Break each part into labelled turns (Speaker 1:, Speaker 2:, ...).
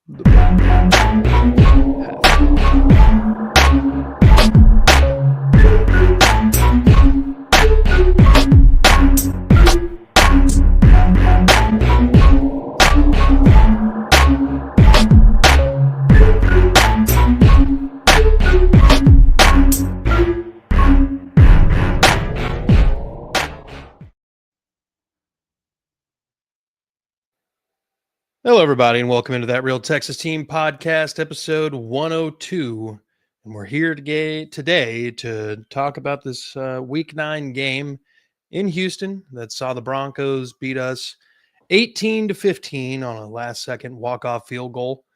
Speaker 1: Hello, everybody, and welcome into That Real Texas Team podcast, episode 102. And we're here today to talk about this Week 9 game in Houston that saw the Broncos beat us 18-15 on a last-second walk-off field goal.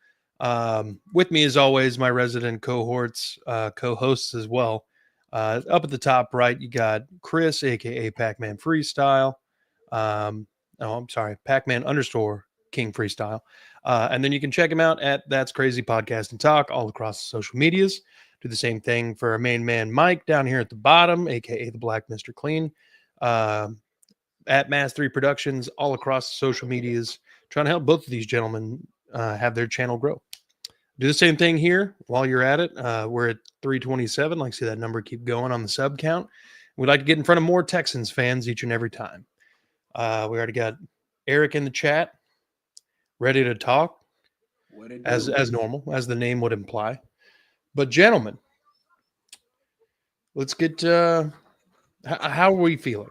Speaker 1: With me, as always, my resident co-hosts as well. Up at the top right, you got Chris, a.k.a. Pac-Man Freestyle. Pac-Man _ King Freestyle. And then you can check him out at That's Crazy Podcast and Talk all across the social medias. Do the same thing for our main man, Mike, down here at the bottom, aka the Black Mr. Clean. At Mass 3 Productions, all across the social medias, trying to help both of these gentlemen have their channel grow. Do the same thing here while you're at it. We're at 327. Like to see that number keep going on the sub count. We'd like to get in front of more Texans fans each and every time. We already got Eric in the chat, ready to talk, as normal, as the name would imply. But gentlemen, let's get how are we feeling?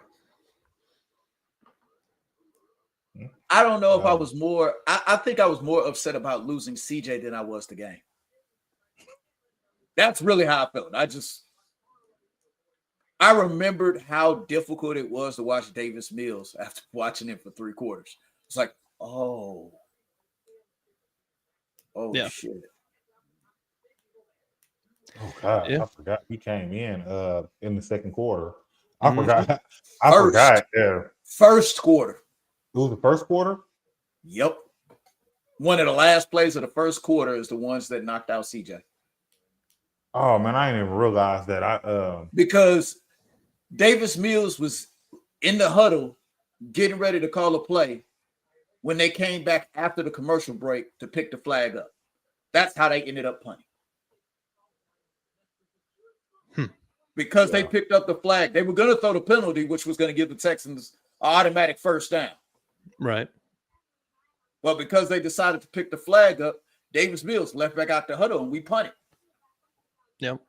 Speaker 2: I don't know if I was more. I think I was more upset about losing CJ than I was the game. That's really how I felt. I remembered how difficult it was to watch Davis Mills after watching him for 3 quarters. It's like, oh yeah. Shit.
Speaker 3: Oh God, yeah. I forgot he came in the second quarter. I forgot. I forgot. Yeah.
Speaker 2: First quarter.
Speaker 3: It was the first quarter?
Speaker 2: Yep. One of the last plays of the first quarter is the ones that knocked out CJ.
Speaker 3: Oh man, I didn't even realize that.
Speaker 2: Because Davis Mills was in the huddle getting ready to call a play when they came back after the commercial break to pick the flag up. That's how they ended up punting. Because they picked up the flag. They were going to throw the penalty, which was going to give the Texans an automatic first down.
Speaker 1: Right.
Speaker 2: But because they decided to pick the flag up, Davis Mills left back out the huddle and we punted.
Speaker 1: Yep.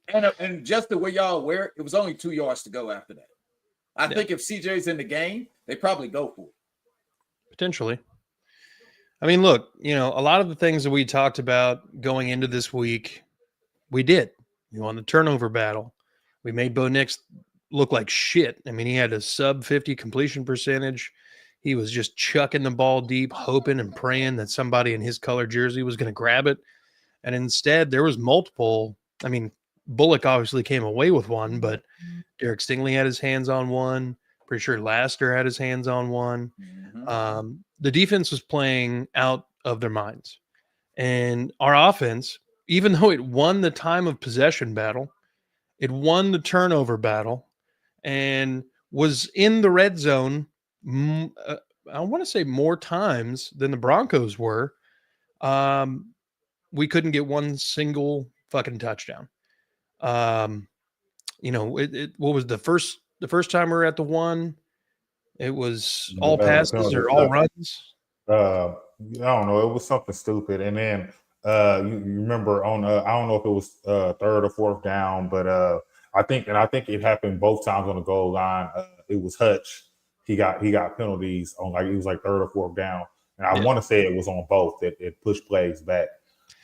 Speaker 2: And just the way y'all aware, it was only 2 yards to go after that. I think if CJ's in the game, they probably go for it.
Speaker 1: Potentially. I mean, look, a lot of the things that we talked about going into this week, we did. We won the turnover battle. We made Bo Nix look like shit. I mean, he had a sub 50 completion percentage. He was just chucking the ball deep, hoping and praying that somebody in his color jersey was going to grab it. And instead, there was multiple. I mean, Bullock obviously came away with one, but Derek Stingley had his hands on one. Pretty sure Laster had his hands on one. The defense was playing out of their minds. And our offense, even though it won the time of possession battle, it won the turnover battle, and was in the red zone, I want to say more times than the Broncos were. We couldn't get one single fucking touchdown. What was the first time we were at the one? It was all passes or all runs.
Speaker 3: I don't know. It was something stupid. And then you remember on I don't know if it was third or fourth down, but I think it happened both times on the goal line. It was Hutch. He got penalties on it was like third or fourth down, and I want to say it was on both. It pushed plays back.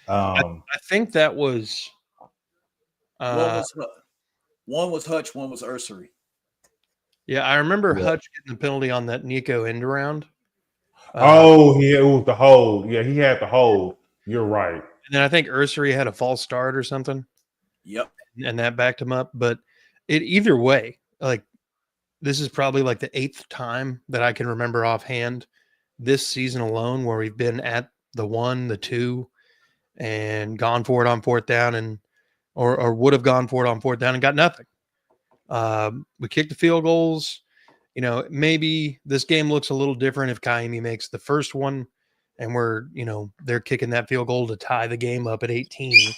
Speaker 1: I think that was.
Speaker 2: One was Hutch, one was Ursery.
Speaker 1: Yeah, I remember Hutch getting the penalty on that Nico end around.
Speaker 3: It was the hold. Yeah, he had the hold. You're right.
Speaker 1: And then I think Ursery had a false start or something.
Speaker 2: Yep.
Speaker 1: And that backed him up. But either way, this is probably like the 8th time that I can remember offhand this season alone where we've been at the 1, the 2, and gone for it on fourth down or would have gone for it on fourth down and got nothing. We kicked the field goals. Maybe this game looks a little different if Kaimi makes the first one and they're kicking that field goal to tie the game up at 18.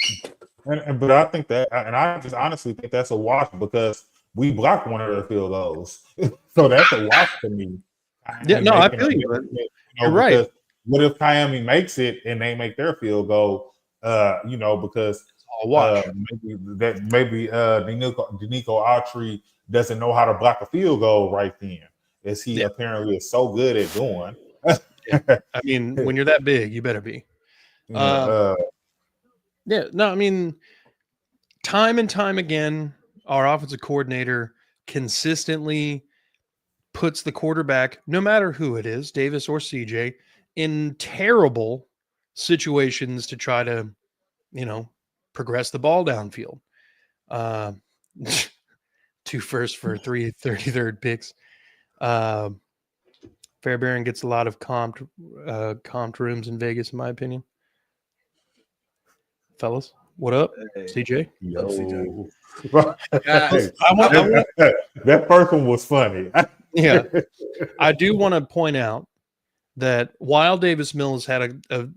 Speaker 3: But I think that, and I just honestly think that's a wash because we blocked one of their field goals, so that's a wash to me.
Speaker 1: Yeah,
Speaker 3: And
Speaker 1: no, I
Speaker 3: making
Speaker 1: feel
Speaker 3: a
Speaker 1: you, but
Speaker 3: difference,
Speaker 1: you're right.
Speaker 3: because what if Miami makes it and they make their field goal? Because
Speaker 1: I'll watch.
Speaker 3: maybe Denico Autry doesn't know how to block a field goal right then, as he apparently is so good at doing.
Speaker 1: Yeah. I mean, when you're that big, you better be. Yeah, no, I mean, time and time again, our offensive coordinator consistently puts the quarterback, no matter who it is, Davis or CJ, in terrible situations to try to, progress the ball downfield. 2 firsts for 3 33rd picks. Fairbairn gets a lot of comped rooms in Vegas, in my opinion. Fellas, what up?
Speaker 2: Hey.
Speaker 1: CJ?
Speaker 3: Yo.
Speaker 2: Guys,
Speaker 3: That first one was funny.
Speaker 1: Yeah. I do want to point out that while Davis Mills had a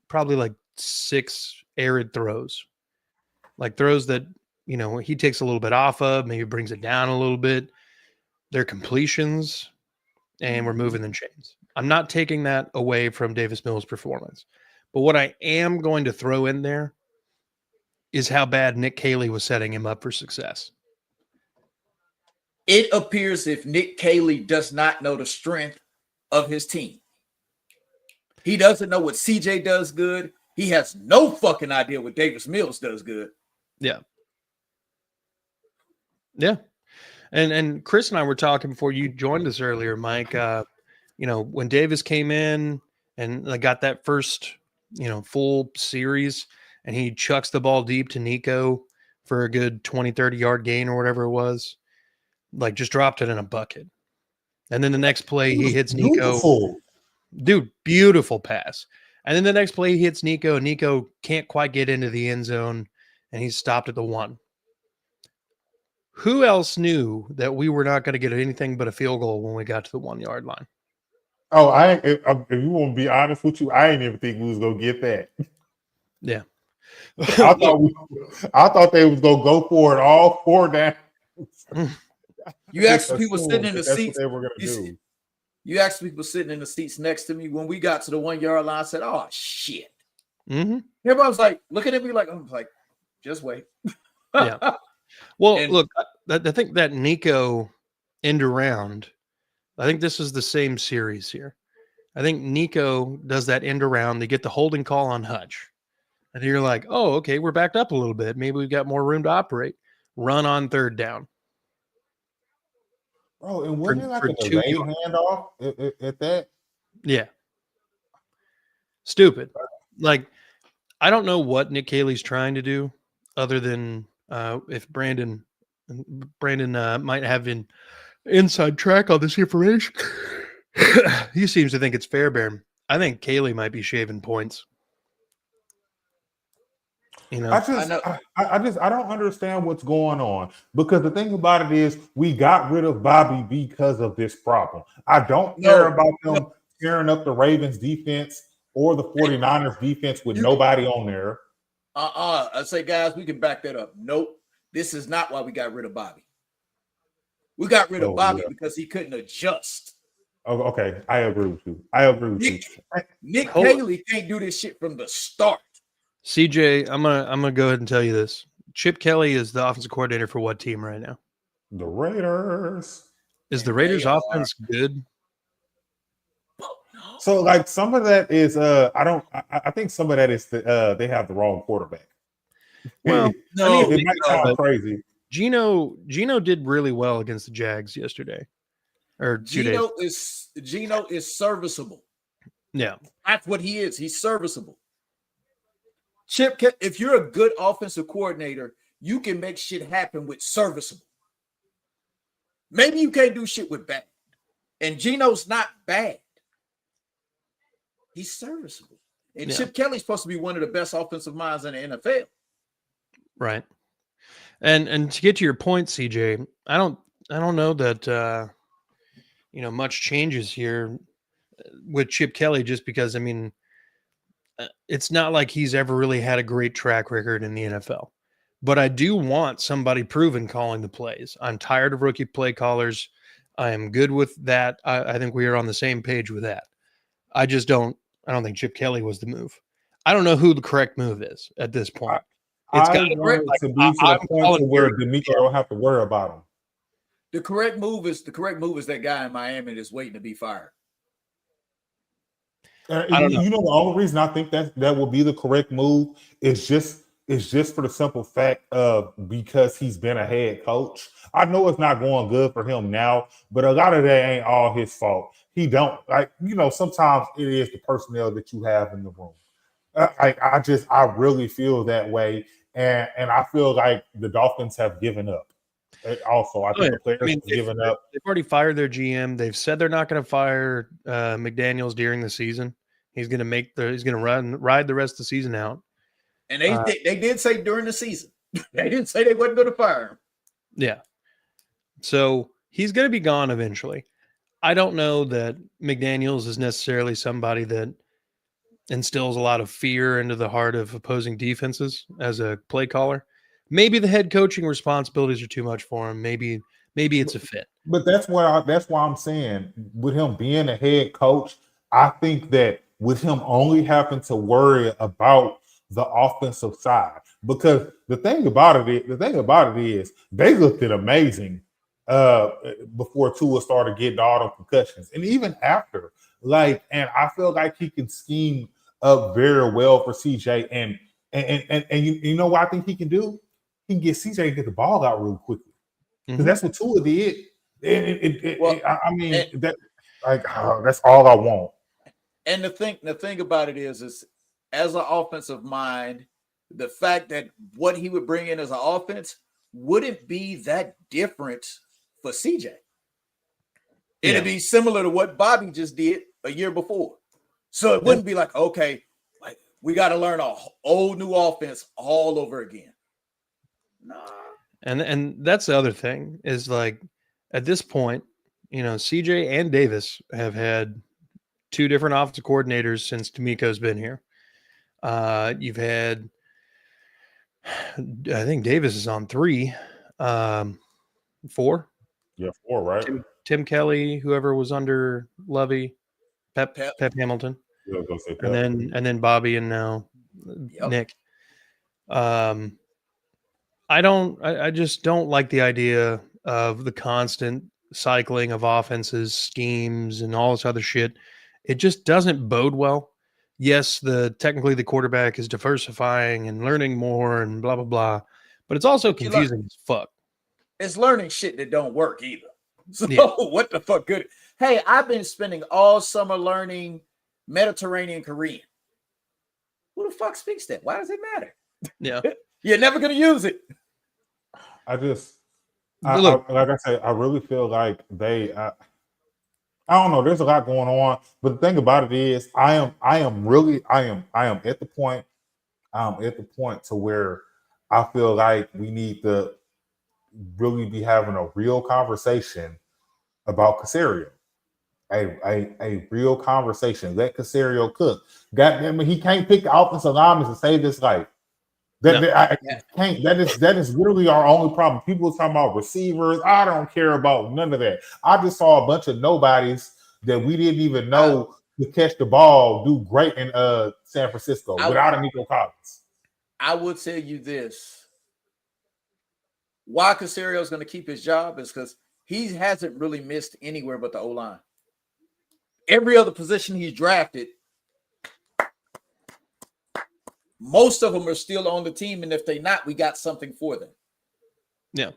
Speaker 1: probably like 6 arid throws, like throws that, he takes a little bit off of, maybe brings it down a little bit. They're completions, and we're moving the chains. I'm not taking that away from Davis Mills' performance. But what I am going to throw in there is how bad Nick Caley was setting him up for success.
Speaker 2: It appears if Nick Caley does not know the strength of his team. He doesn't know what CJ does good. He has no fucking idea what Davis Mills does good.
Speaker 1: Yeah. Yeah. And Chris and I were talking before you joined us earlier, Mike. When Davis came in and I got that first, full series, and he chucks the ball deep to Nico for a good 20, 30-yard gain or whatever it was, like just dropped it in a bucket. And then the next play he hits Nico.
Speaker 3: Beautiful.
Speaker 1: Dude, beautiful pass. And then the next play he hits Nico, and Nico can't quite get into the end zone, and he's stopped at the 1. Who else knew that we were not going to get anything but a field goal when we got to the 1-yard line?
Speaker 3: Oh, if you want to be honest with you, I didn't even think we was gonna get that.
Speaker 1: Yeah.
Speaker 3: I thought they was gonna go for it all 4 downs.
Speaker 2: You asked people sitting in the seats.
Speaker 3: What they were gonna do.
Speaker 2: You asked people sitting in the seats next to me when we got to the 1-yard line. I said, "Oh shit!"
Speaker 1: Mm-hmm.
Speaker 2: Everybody was like looking at me like, "I'm like, just wait."
Speaker 1: Yeah. Well, look, I think that Nico end around. I think this is the same series here. I think Nico does that end around. They get the holding call on Hutch. And you're like, oh, okay, we're backed up a little bit. Maybe we've got more room to operate. Run on 3rd down.
Speaker 3: Oh, and wasn't it like a delayed handoff at that?
Speaker 1: Yeah. Stupid. Like, I don't know what Nick Caley's trying to do other than if Brandon might have an inside track on this information. He seems to think it's Fairbairn. I think Caley might be shaving points.
Speaker 3: I don't understand what's going on, because the thing about it is we got rid of Bobby because of this problem. I don't care about them tearing up the Ravens defense or the 49ers defense with nobody on there.
Speaker 2: I say, guys, we can back that up. Nope. This is not why we got rid of Bobby. We got rid of Bobby because he couldn't adjust.
Speaker 3: Oh, okay. I agree with you.
Speaker 2: Nick Caley can't do this shit from the start.
Speaker 1: CJ, I'm gonna go ahead and tell you this. Chip Kelly is the offensive coordinator for what team right now?
Speaker 3: The Raiders.
Speaker 1: Is the Raiders offense good?
Speaker 3: So, like, some of that is I think some of that is they have the wrong quarterback.
Speaker 1: Well,
Speaker 2: no,
Speaker 3: it might sound crazy.
Speaker 1: Gino did really well against the Jags yesterday. Or 2 days.
Speaker 2: Gino is serviceable.
Speaker 1: Yeah.
Speaker 2: That's what he is. He's serviceable. Chip, if you're a good offensive coordinator, you can make shit happen with serviceable. Maybe you can't do shit with bad. And Gino's not bad. He's serviceable. And Chip Kelly's supposed to be one of the best offensive minds in the NFL.
Speaker 1: Right. And to get to your point, CJ, I don't know that much changes here with Chip Kelly, just because, I mean, it's not like he's ever really had a great track record in the NFL. But I do want somebody proven calling the plays. I'm tired of rookie play callers. I am good with that. I think we are on the same page with that. I don't think Chip Kelly was the move. I don't know who the correct move is at this point. It's got
Speaker 3: I want it to be to
Speaker 1: I'm
Speaker 3: the point to
Speaker 1: calling
Speaker 3: where
Speaker 1: Gary.
Speaker 3: D'Amico don't have to worry about him.
Speaker 2: The correct move is that guy in Miami that's waiting to be fired.
Speaker 1: I don't know.
Speaker 3: You know, the only reason I think that will be the correct move is just for the simple fact of because he's been a head coach. I know it's not going good for him now, but a lot of that ain't all his fault. He don't sometimes it is the personnel that you have in the room. I really feel that way, and I feel like the Dolphins have given up. Also, I think the players have given up.
Speaker 1: They've already fired their GM. They've said they're not going to fire McDaniels during the season. He's going to ride the rest of the season out.
Speaker 2: And they did say during the season. They didn't say they wasn't going to fire him.
Speaker 1: Yeah. So he's going to be gone eventually. I don't know that McDaniels is necessarily somebody that instills a lot of fear into the heart of opposing defenses as a play caller. Maybe the head coaching responsibilities are too much for him. Maybe it's a fit.
Speaker 3: But that's why I'm saying with him being a head coach, I think that with him only having to worry about the offensive side, because the thing about it is they looked amazing before Tua started getting all the concussions, and even after. And I feel like he can scheme up very well for CJ, and you know what I think he can do? He can get CJ to get the ball out real quickly, because that's what Tua did. That's all I want.
Speaker 2: And the thing about it is as an offensive mind, the fact that what he would bring in as an offense wouldn't be that different for CJ. It'd be similar to what Bobby just did a year before. So it wouldn't be like, okay, we got to learn a whole new offense all over again. Nah.
Speaker 1: And that's the other thing is like at this point, CJ and Davis have had two different offensive coordinators since D'Amico's been here. You've had, I think Davis is on 3, 4.
Speaker 3: Yeah, 4, right?
Speaker 1: Tim Kelly, whoever was under Lovey, Pep Hamilton,
Speaker 3: yeah, go say Pep.
Speaker 1: and then Bobby, and now Nick. I just don't like the idea of the constant cycling of offenses, schemes, and all this other shit. It just doesn't bode well. Yes, technically the quarterback is diversifying and learning more and blah, blah, blah, but it's also confusing as fuck.
Speaker 2: It's learning shit that don't work either. So what the fuck good? Hey, I've been spending all summer learning Mediterranean Korean. Who the fuck speaks that? Why does it matter?
Speaker 1: Yeah.
Speaker 2: You're never going to use it.
Speaker 3: Like I say, I really feel like I don't know. There's a lot going on, but the thing about it is, I am at the point. I'm at the point to where I feel like we need to really be having a real conversation about Caserio. A real conversation. Let Caserio cook. Goddamn, he can't pick the offensive linemen to save his life. That is literally our only problem. People talking about receivers. I don't care about none of that. I just saw a bunch of nobodies that we didn't even know to catch the ball do great in San Francisco without Amico Collins.
Speaker 2: I will tell you this. Why Caserio is going to keep his job is because he hasn't really missed anywhere but the O-line. Every other position he's drafted, most of them are still on the team, and if they're not, we got something for them.
Speaker 1: Yeah.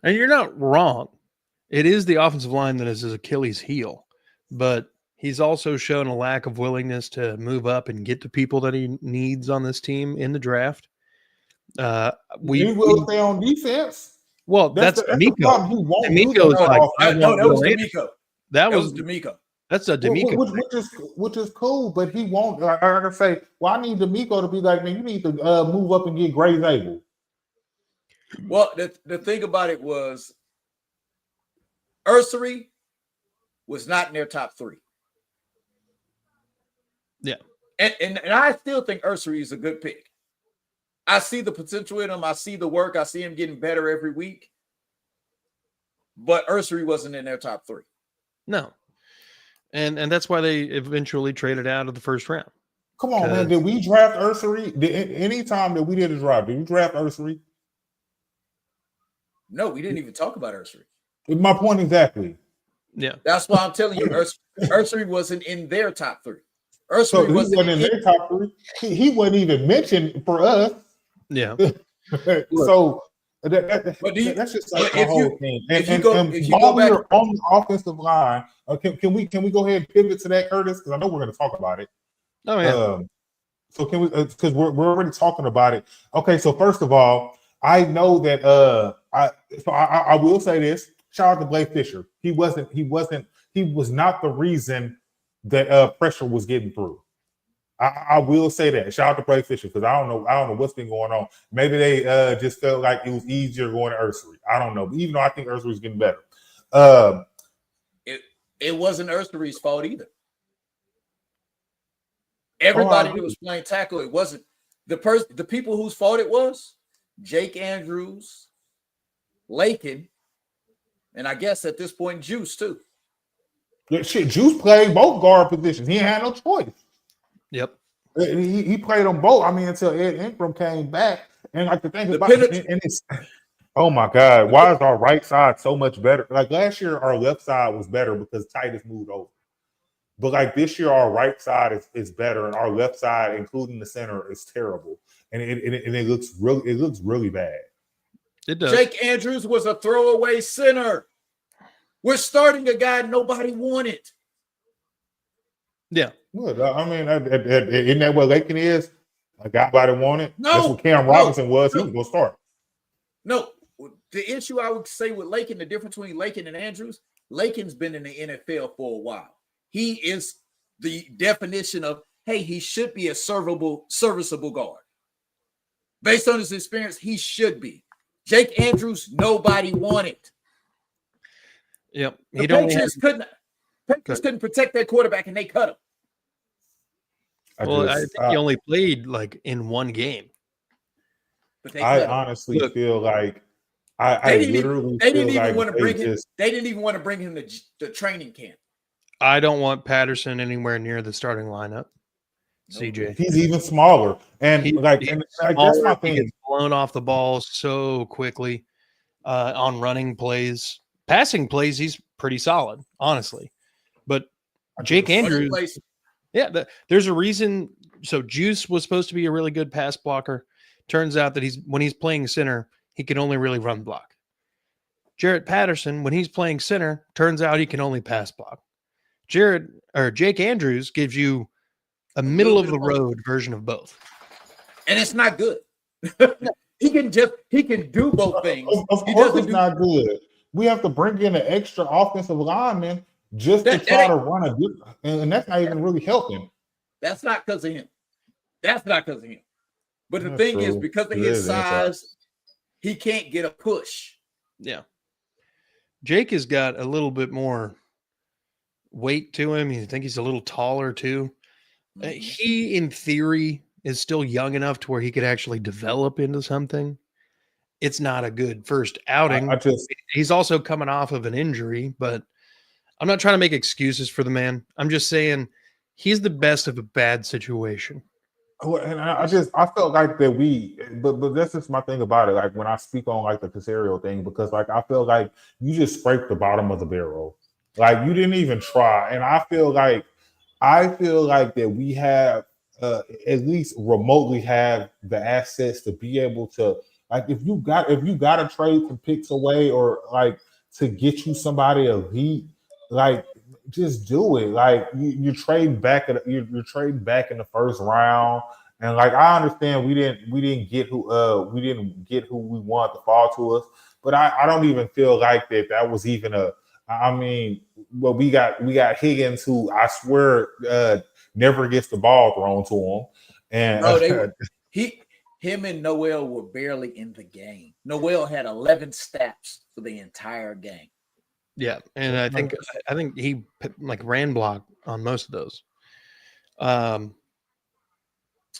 Speaker 1: And you're not wrong. It is the offensive line that is his Achilles heel, but he's also shown a lack of willingness to move up and get the people that he needs on this team in the draft.
Speaker 3: We will stay on defense.
Speaker 1: Well, that's D'Amico.
Speaker 3: He won't
Speaker 1: D'Amico is like,
Speaker 2: that was D'Amico.
Speaker 1: That was
Speaker 2: D'Amico.
Speaker 1: That's a D'Amico,
Speaker 3: which is cool, but he won't. Like I say, well, I need D'Amico to be like, man, you need to move up and get Grace Able.
Speaker 2: Well, the thing about it was, Ursary was not in their top 3.
Speaker 1: Yeah,
Speaker 2: And I still think Ursary is a good pick. I see the potential in him. I see the work. I see him getting better every week. But Ursary wasn't in their top 3.
Speaker 1: No. And that's why they eventually traded out of the first round.
Speaker 3: Come on, man. Did we draft Ursary? Any time that we did a draft, did we draft Ursary?
Speaker 2: No, we didn't even talk about Ursary.
Speaker 3: My point exactly.
Speaker 1: Yeah.
Speaker 2: That's why I'm telling you, Ursary wasn't in their top 3.
Speaker 3: Ursary so he wasn't in their top 3. He wasn't even mentioned for us.
Speaker 1: Yeah.
Speaker 3: So that's just like the whole thing. And while we are on the offensive line, can we go ahead and pivot to that, Curtis? Because I know we're going to talk about it.
Speaker 1: Oh yeah.
Speaker 3: So can we? Because we're already talking about it. Okay. So first of all, I know that I will say this. Shout out to Blake Fisher. He was not the reason that pressure was getting through. I will say that. Shout out to Blake Fisher because I don't know what's been going on. Maybe they just felt like it was easier going to Ursary. I don't know. Even though I think Ursary's getting better.
Speaker 2: It wasn't Ursary's fault either. Everybody who was playing tackle, it wasn't the people whose fault it was. Jake Andrews, Lakin, and I guess at this point Juice too.
Speaker 3: Shit, Juice played both guard positions. He had no choice.
Speaker 1: Yep.
Speaker 3: He played them both. I mean, until Ed Ingram came back. And like the thing about it, and it's oh my God, why is our right side so much better? Like last year, our left side was better because Titus moved over. But like this year, our right side is better, and our left side, including the center, is terrible. And it looks really bad.
Speaker 1: It does.
Speaker 2: Jake Andrews was a throwaway center. We're starting a guy nobody wanted.
Speaker 1: Yeah.
Speaker 3: Good. I mean, isn't that what Lakin is? A guy nobody wanted?
Speaker 2: No.
Speaker 3: That's what Cam Robinson was. He was going to start.
Speaker 2: No. The issue I would say with Lakin, the difference between Lakin and Andrews, Lakin's been in the NFL for a while. He is the definition of, hey, he should be a serviceable guard. Based on his experience, he should be. Jake Andrews, nobody wanted.
Speaker 1: Yep.
Speaker 2: The Patriots couldn't protect that quarterback, and they cut him.
Speaker 1: I think he only played like in one game.
Speaker 2: But
Speaker 3: I honestly feel like they didn't even want
Speaker 2: to bring him to the training camp.
Speaker 1: I don't want Patterson anywhere near the starting lineup. CJ,
Speaker 3: he's even smaller, and that's my thing.
Speaker 1: He gets blown off the ball so quickly on running plays, passing plays. He's pretty solid, honestly. But Jake Andrews, there's a reason. So Juice was supposed to be a really good pass blocker. Turns out that when he's playing center, he can only really run block. Jarrett Patterson, when he's playing center, turns out he can only pass block. Jake Andrews gives you a middle of the road version of both.
Speaker 2: And it's not good. he can do both things.
Speaker 3: Of course it's not good. We have to bring in an extra offensive lineman just to try to run a good, and that's not even really helping.
Speaker 2: That's not because of him. But the thing is, because of his size, he can't get a push.
Speaker 1: Yeah. Jake has got a little bit more weight to him. You think he's a little taller too. Mm-hmm. He, in theory, is still young enough to where he could actually develop into something. It's not a good first outing. He's also coming off of an injury, but I'm not trying to make excuses for the man. I'm just saying he's the best of a bad situation.
Speaker 3: And I felt like that but that's just my thing about it. Like when I speak on like the Casario thing, because like I feel like you just scraped the bottom of the barrel. Like you didn't even try. And I feel like that we have at least remotely have the assets to be able to, like, if you got to trade some picks away or like to get you somebody elite, like just do it. Like you're trading back you're trading back in the first round. And like I understand we didn't get who we want to fall to us, but I don't even feel like that was even we got Higgins, who I swear never gets the ball thrown to him. And
Speaker 2: him and Noel were barely in the game. Noel had 11 snaps for the entire game.
Speaker 1: Yeah, and I think he like ran block on most of those.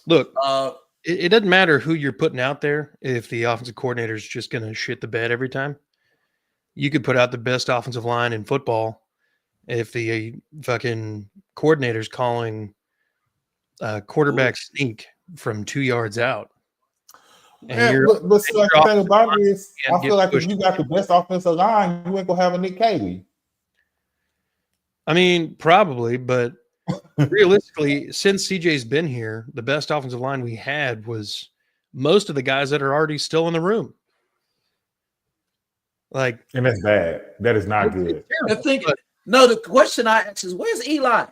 Speaker 1: Look,
Speaker 2: Uh,
Speaker 1: it doesn't matter who you're putting out there if the offensive coordinator is just going to shit the bed every time. You could put out the best offensive line in football if the fucking coordinator's calling quarterback sneak from 2 yards out. And
Speaker 3: Yeah,
Speaker 1: you're
Speaker 3: but see, like, the thing about it is,
Speaker 1: can't
Speaker 3: I
Speaker 1: get
Speaker 3: feel like
Speaker 1: pushed.
Speaker 3: if you got the best offensive line, you ain't gonna have a Nick Cady.
Speaker 1: I mean, probably, but realistically, since CJ's been here, the best offensive line we had was most of the guys that are already still in the room. Like,
Speaker 3: And that's bad. That is not good.
Speaker 2: the thing, no, the question I ask is, where's Eli?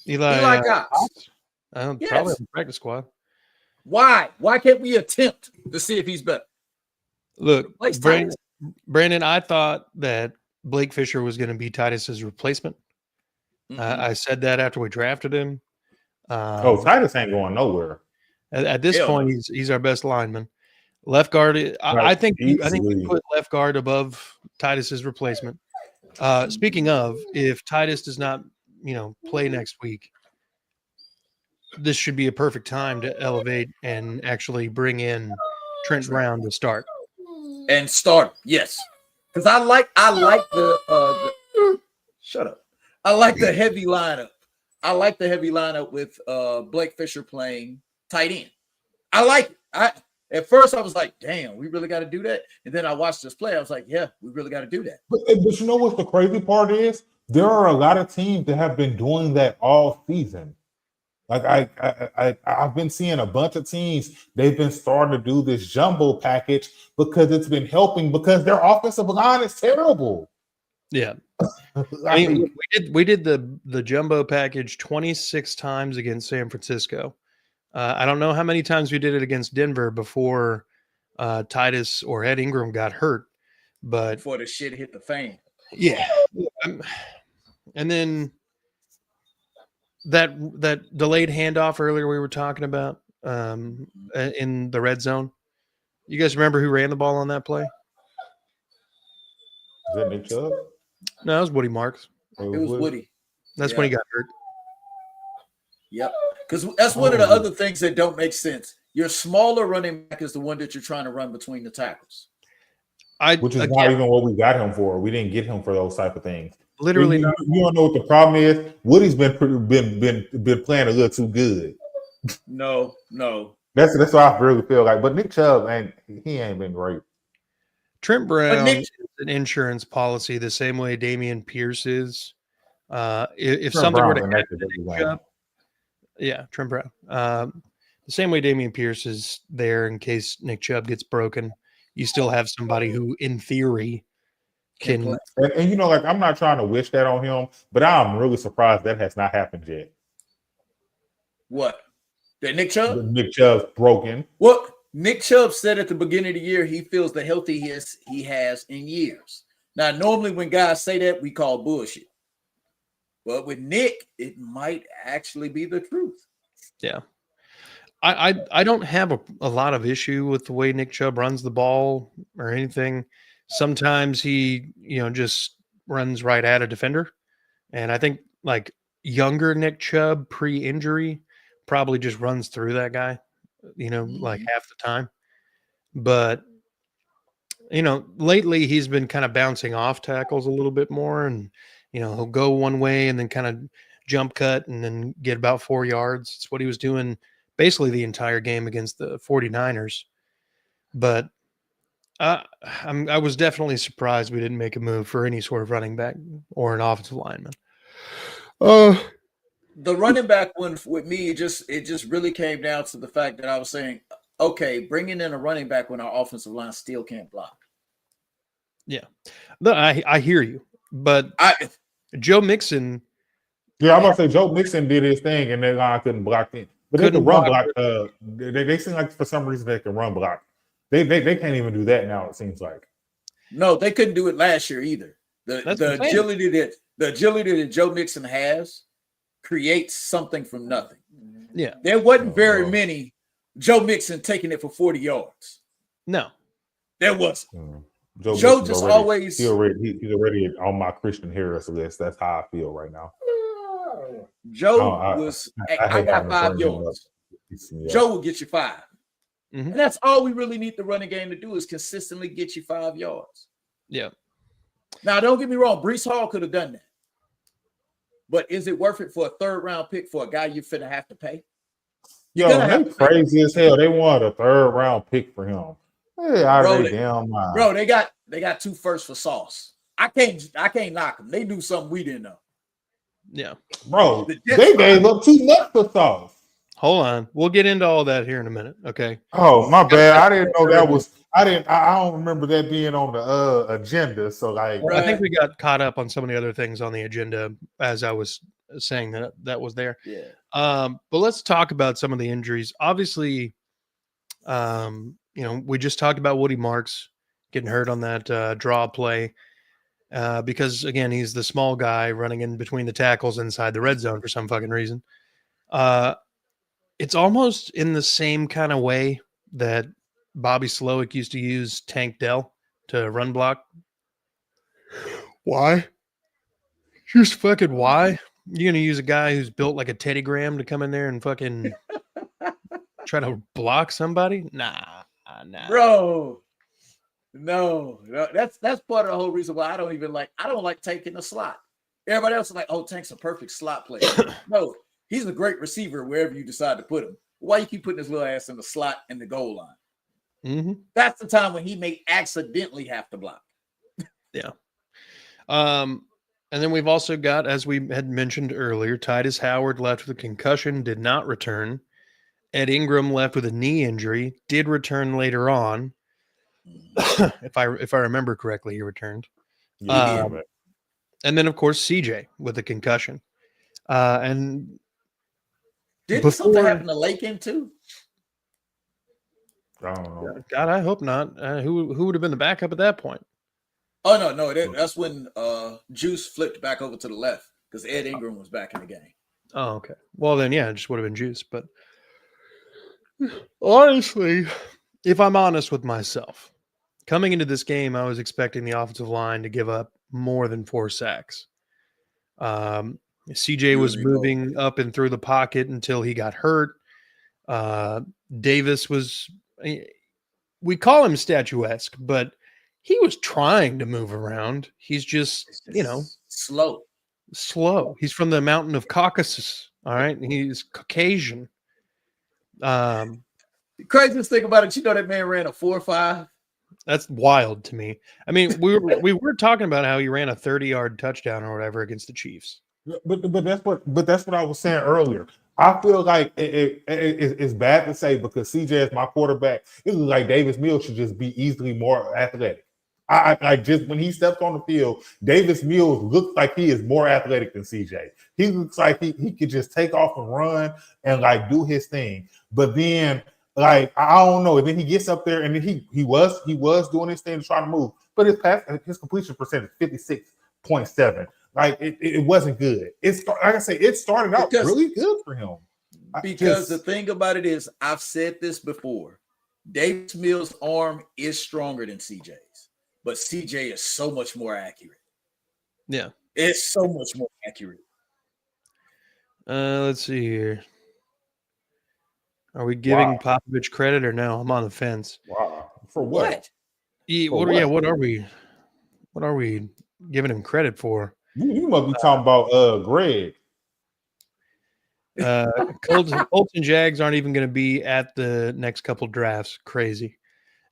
Speaker 2: Eli Cox.
Speaker 1: Probably
Speaker 2: Yes.
Speaker 1: on the practice squad.
Speaker 2: Why? Why can't we attempt to see if he's better?
Speaker 1: Look,
Speaker 2: Replace
Speaker 1: Brandon, I thought that Blake Fisher was going to be Titus's replacement. I said that after we drafted him.
Speaker 3: Titus ain't going nowhere.
Speaker 1: At this point, he's our best lineman. Left guard, I think we put left guard above Titus's replacement. Speaking of, if Titus does not, play next week, this should be a perfect time to elevate and actually bring in Trent Brown to start.
Speaker 2: And start, yes, because I like the shut up. I like the heavy lineup. I like the heavy lineup with Blake Fisher playing tight end. I like it. At first I was like, damn, we really got to do that. And then I watched this play. I was like, yeah, we really got to do that.
Speaker 3: But you know what the crazy part is? There are a lot of teams that have been doing that all season. Like I've been seeing a bunch of teams, they've been starting to do this jumbo package because it's been helping because their offensive line is terrible.
Speaker 1: Yeah. I mean, we did the jumbo package 26 times against San Francisco. I don't know how many times we did it against Denver before Titus or Ed Ingram got hurt, but
Speaker 2: before the shit hit the fan.
Speaker 1: Yeah. And then that delayed handoff earlier we were talking about in the red zone. You guys remember who ran the ball on that play?
Speaker 3: Is that Nick Chubb?
Speaker 1: No, it was Woody Marks.
Speaker 2: It was Woody.
Speaker 1: That's when he got hurt.
Speaker 2: Yep. Because that's one of the other things that don't make sense. Your smaller running back is the one that you're trying to run between the tackles.
Speaker 3: Which is not even what we got him for. We didn't get him for those type of things.
Speaker 1: Literally,
Speaker 3: you don't know what the problem is. Woody's been playing a little too good.
Speaker 2: No.
Speaker 3: That's what I really feel like. But Nick Chubb ain't been great.
Speaker 1: Trent Brown is an insurance policy the same way Damian Pierce is. If something were to happen to Nick Chubb, Trent Brown. The same way Damian Pierce is there in case Nick Chubb gets broken. You still have somebody who, in theory, can.
Speaker 3: And like, I'm not trying to wish that on him, but I'm really surprised that has not happened yet.
Speaker 2: What? That Nick Chubb?
Speaker 3: Nick Chubb's broken.
Speaker 2: What? Nick Chubb said at the beginning of the year he feels the healthiest he has in years. Now, normally when guys say that, we call bullshit. But with Nick, it might actually be the truth.
Speaker 1: Yeah. I don't have a lot of issue with the way Nick Chubb runs the ball or anything. Sometimes he, just runs right at a defender. And I think like younger Nick Chubb pre-injury probably just runs through that guy, like half the time. But, lately he's been kind of bouncing off tackles a little bit more and, he'll go one way and then kind of jump cut and then get about 4 yards. It's what he was doing basically the entire game against the 49ers. But I was definitely surprised we didn't make a move for any sort of running back or an offensive lineman.
Speaker 2: The running back one with me, it just really came down to the fact that I was saying, okay, bringing in a running back when our offensive line still can't block.
Speaker 1: Yeah. No, I hear you. But Joe Mixon.
Speaker 3: Yeah, I'm about to say Joe Mixon did his thing and their line couldn't block him. But they can run block. They seem like for some reason they can run block. They can't even do that now, it seems like.
Speaker 2: No, they couldn't do it last year either. The agility that Joe Mixon has creates something from nothing.
Speaker 1: Yeah.
Speaker 2: There wasn't very many Joe Mixon taking it for 40 yards.
Speaker 1: No.
Speaker 2: There wasn't.
Speaker 3: Joe just always he's already on my Christian Harris list. That's how I feel right now.
Speaker 2: Joe was, hey, I
Speaker 3: hate
Speaker 2: got
Speaker 3: having to
Speaker 2: 5
Speaker 3: bring him up.
Speaker 2: yards.
Speaker 3: Yeah.
Speaker 2: Joe will get you 5.
Speaker 1: Mhm.
Speaker 2: And that's all we really need the running game to do is consistently get you 5 yards.
Speaker 1: Yeah.
Speaker 2: Now, don't get me wrong. Breece Hall could have done that. But is it worth it for a 3rd-round pick for a guy you're finna have to pay?
Speaker 3: Yo, they crazy as hell. They wanted a 3rd-round pick for him. Hey, out of their damn mind.
Speaker 2: Bro, they got 2 firsts for Sauce. I can't knock them. They do something we didn't know.
Speaker 1: Yeah.
Speaker 3: Bro, they gave up too much for Sauce.
Speaker 1: Hold on. We'll get into all that here in a minute. Okay.
Speaker 3: Oh, my bad. I didn't know that was. I don't remember that being on the agenda. So like,
Speaker 1: I think we got caught up on some of the other things on the agenda as I was saying that was there.
Speaker 2: Yeah.
Speaker 1: But let's talk about some of the injuries. Obviously, we just talked about Woody Marks getting hurt on that draw play because again, he's the small guy running in between the tackles inside the red zone for some fucking reason. It's almost in the same kind of way that Bobby Slowick used to use Tank Dell to run block. Why? Just fucking why? You're going to use a guy who's built like a Teddy Graham to come in there and fucking try to block somebody? Nah.
Speaker 2: Bro. No. That's part of the whole reason why I don't like taking the slot. Everybody else is like, oh, Tank's a perfect slot player. No. He's a great receiver wherever you decide to put him. Why you keep putting his little ass in the slot in the goal line?
Speaker 1: Mm-hmm.
Speaker 2: That's the time when he may accidentally have to block.
Speaker 1: Yeah. And then we've also got, as we had mentioned earlier, Titus Howard left with a concussion, did not return. Ed Ingram left with a knee injury, did return later on. if I remember correctly, he returned. And then, of course, CJ with a concussion. And
Speaker 2: didn't something happen to Lakin too?
Speaker 3: I don't know.
Speaker 1: God, I hope not. Who would have been the backup at that point?
Speaker 2: Oh no, that's when Juice flipped back over to the left because Ed Ingram was back in the game.
Speaker 1: Oh, okay. Well, then yeah, it just would have been Juice. But honestly, if I'm honest with myself, coming into this game, I was expecting the offensive line to give up more than 4 sacks. CJ was moving up and through the pocket until he got hurt. Davis was, we call him statuesque, but he was trying to move around. He's just
Speaker 2: slow.
Speaker 1: He's from the mountain of Caucasus. All right. He's Caucasian.
Speaker 2: Craziest thing about it, that man ran a 4.5.
Speaker 1: That's wild to me. I mean, we were talking about how he ran a 30-yard touchdown or whatever against the Chiefs.
Speaker 3: But that's what I was saying earlier. I feel like it's bad to say because CJ is my quarterback. It looks like Davis Mills should just be easily more athletic. I just when he steps on the field, Davis Mills looks like he is more athletic than CJ. He looks like he could just take off and run and like do his thing. But then like I don't know. And then he gets up there and then he was doing his thing to try to move, but his completion percentage 56.7. Like it wasn't good. It's like I say, it started out really good for him.
Speaker 2: Because the thing about it is, I've said this before. Davis Mills' arm is stronger than CJ's, but CJ is so much more accurate.
Speaker 1: Yeah,
Speaker 2: it's so much more accurate.
Speaker 1: Let's see here. Are we giving Popovich credit or no? I'm on the fence.
Speaker 3: Wow, for what?
Speaker 1: What are we giving him credit for?
Speaker 3: You must be talking about Greg.
Speaker 1: Colts and Jags aren't even going to be at the next couple drafts. Crazy.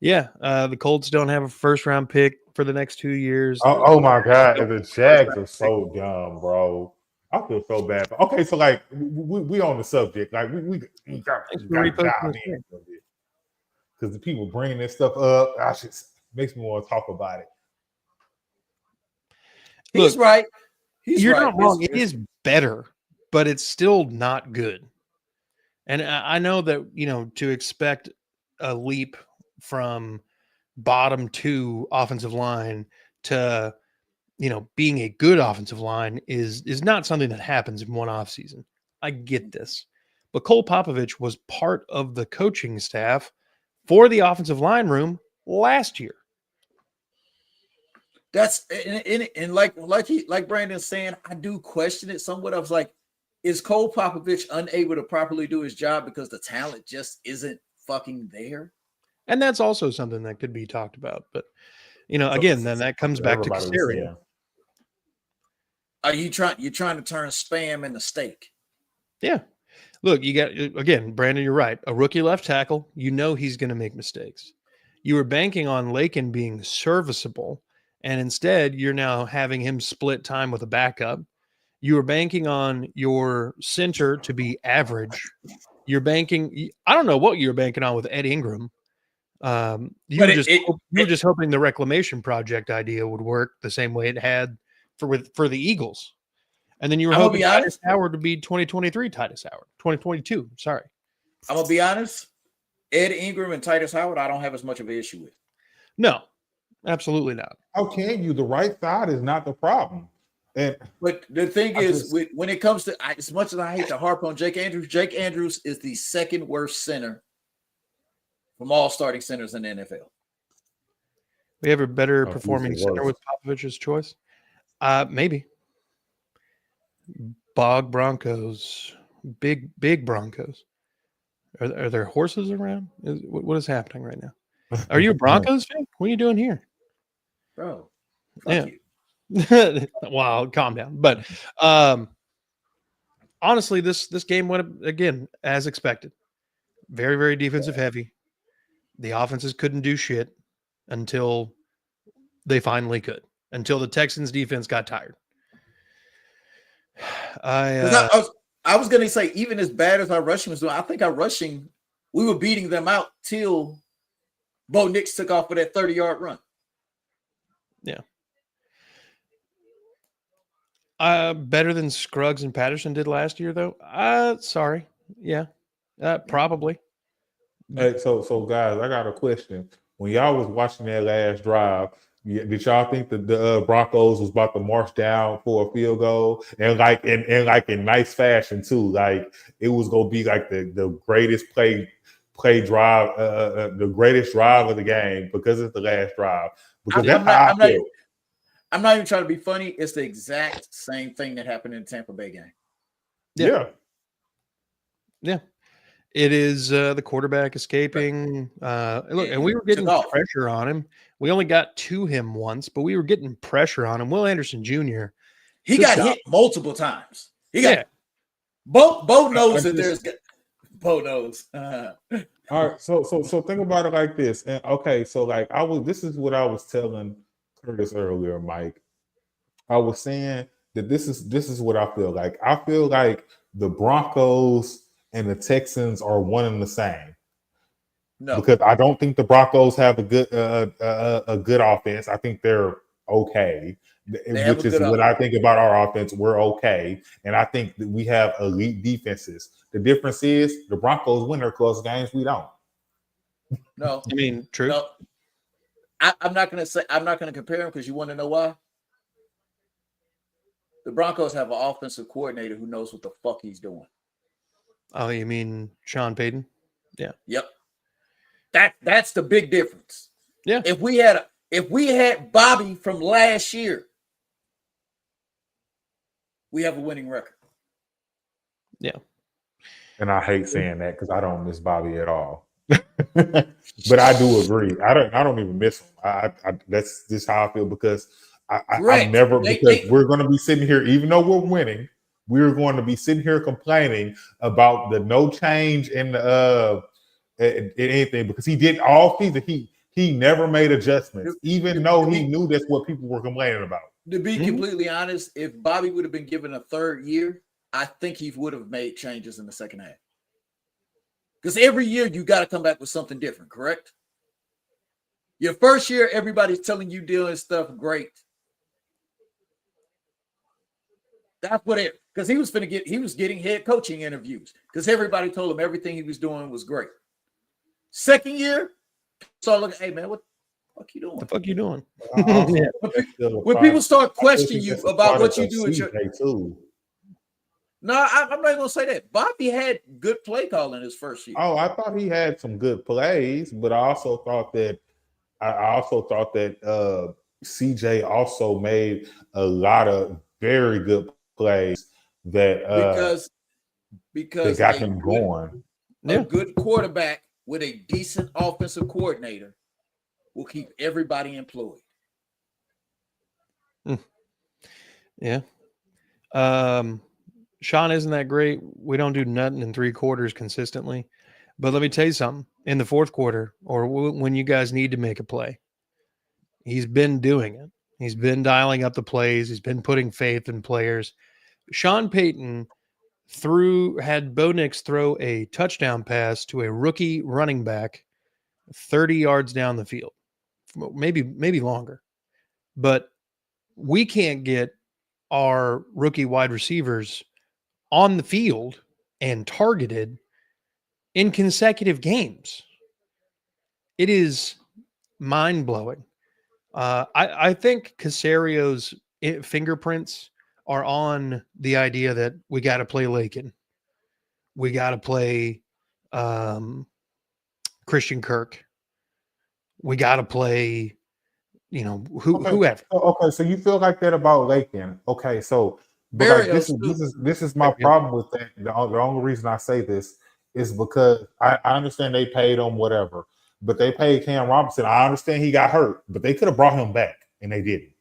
Speaker 1: Yeah, the Colts don't have a first-round pick for the next 2 years.
Speaker 3: Oh my God, the Jags are so dumb, bro. I feel so bad. Okay, so like we on the subject, like we got dive in because the people bringing this stuff up, makes me want to talk about it.
Speaker 2: He's right.
Speaker 1: You're not wrong. It is better, but it's still not good. And I know that, to expect a leap from bottom 2 offensive line to, being a good offensive line is not something that happens in one offseason. I get this. But Cole Popovich was part of the coaching staff for the offensive line room last year.
Speaker 2: That's and like Brandon's saying, I do question it somewhat. I was like, is Cole Popovich unable to properly do his job because the talent just isn't fucking there?
Speaker 1: And that's also something that could be talked about. But, again, then that comes back to
Speaker 3: Everybody was
Speaker 1: Casario.
Speaker 3: saying.
Speaker 2: Are you trying to turn spam into steak?
Speaker 1: Yeah. Look, you got, again, Brandon, you're right. A rookie left tackle, he's going to make mistakes. You were banking on Lakin being serviceable, and instead you're now having him split time with a backup. You were banking on your center to be average. You're banking, I don't know what you were banking on with Ed Ingram. You were just hoping the reclamation project idea would work the same way it had for the Eagles. And then you were hoping Titus Howard to be 2023 Titus Howard, 2022. Sorry.
Speaker 2: I'm going to be honest. Ed Ingram and Titus Howard, I don't have as much of an issue with.
Speaker 1: No, absolutely not.
Speaker 3: How can you? The right side is not the problem.
Speaker 2: But the thing is, when it comes to, as much as I hate to harp on Jake Andrews is the second worst center from all starting centers in the NFL.
Speaker 1: We have a better performing center with Popovich's choice? Maybe. Bog Broncos, big Broncos. Are there horses around? What is happening right now? Are you a Broncos fan? What are you doing here?
Speaker 2: Bro, fuck you.
Speaker 1: Wow, calm down. But honestly, this game went again as expected. Very, very defensive heavy. The offenses couldn't do shit until they finally could. Until the Texans defense got tired.
Speaker 2: I was going to say, even as bad as our rushing was doing, I think our rushing, we were beating them out till Bo Nix took off for that 30-yard run.
Speaker 1: Yeah. Better than Scruggs and Patterson did last year, though. Sorry. Yeah. Probably.
Speaker 3: Hey, so guys, I got a question. When y'all was watching that last drive, did y'all think that the Broncos was about to march down for a field goal and in nice fashion too? Like it was gonna be like the greatest play drive, the greatest drive of the game because it's the last drive. Because
Speaker 2: I'm not even trying to be funny. It's the exact same thing that happened in the Tampa Bay game.
Speaker 3: Yeah.
Speaker 1: It is the quarterback escaping. Look, and we were getting pressure on him. We only got to him once, but we were getting pressure on him. Will Anderson Jr.
Speaker 2: He got hit multiple times. Bo knows that there's Bo knows.
Speaker 3: All right, so think about it like this. And okay, so like this is what I was telling Curtis earlier, Mike. I was saying that this is what I feel like. I feel like the Broncos and the Texans are one and the same. No, because I don't think the Broncos have a good offense. I think they're okay, which is what I think about our offense. We're okay, and I think that we have elite defenses. The difference is the Broncos win their close games. We don't.
Speaker 2: No,
Speaker 1: I mean, true.
Speaker 2: No. I'm not going to compare them because you want to know why. The Broncos have an offensive coordinator who knows what the fuck he's doing.
Speaker 1: Oh, you mean Sean Payton? Yeah.
Speaker 2: Yep. That's the big difference.
Speaker 1: Yeah.
Speaker 2: If we had Bobby from last year, we have a winning record.
Speaker 1: Yeah.
Speaker 3: And I hate saying that because I don't miss Bobby at all. But I do agree. I don't even miss him. I that's just how I feel because I never because we're going to be sitting here even though we're winning. We're going to be sitting here complaining about the no change in anything because he did all season. He never made adjustments, even though he knew that's what people were complaining about.
Speaker 2: To be completely honest, if Bobby would have been given a third year, I think he would have made changes in the second half. Because every year you got to come back with something different, correct? Your first year, everybody's telling you doing stuff great. That's what because he was getting head coaching interviews because everybody told him everything he was doing was great. Second year, so look, hey man, what the fuck you doing?
Speaker 1: The fuck you doing?
Speaker 2: When people start questioning you about what you do, no, I'm not even gonna say that. Bobby had good play calling his first year.
Speaker 3: Oh, I thought he had some good plays, but I also thought that CJ also made a lot of very good plays that
Speaker 2: because
Speaker 3: got him going.
Speaker 2: A good quarterback with a decent offensive coordinator will keep everybody employed.
Speaker 1: Yeah. Sean isn't that great. We don't do nothing in 3 quarters consistently. But let me tell you something. In the 4th quarter, or when you guys need to make a play, he's been doing it. He's been dialing up the plays. He's been putting faith in players. Sean Payton had Bo Nix throw a touchdown pass to a rookie running back 30 yards down the field, maybe longer. But we can't get our rookie wide receivers on the field and targeted in consecutive games. It is mind-blowing. I think Casario's fingerprints are on the idea that we got to play Lakin. We got to play Christian Kirk. We got to play, whoever.
Speaker 3: Okay, so you feel like that about Lakin. Okay, so but like this is my problem with that. The only reason I say this is because I understand they paid him whatever, but they paid Cam Robinson. I understand he got hurt, but they could have brought him back and they didn't.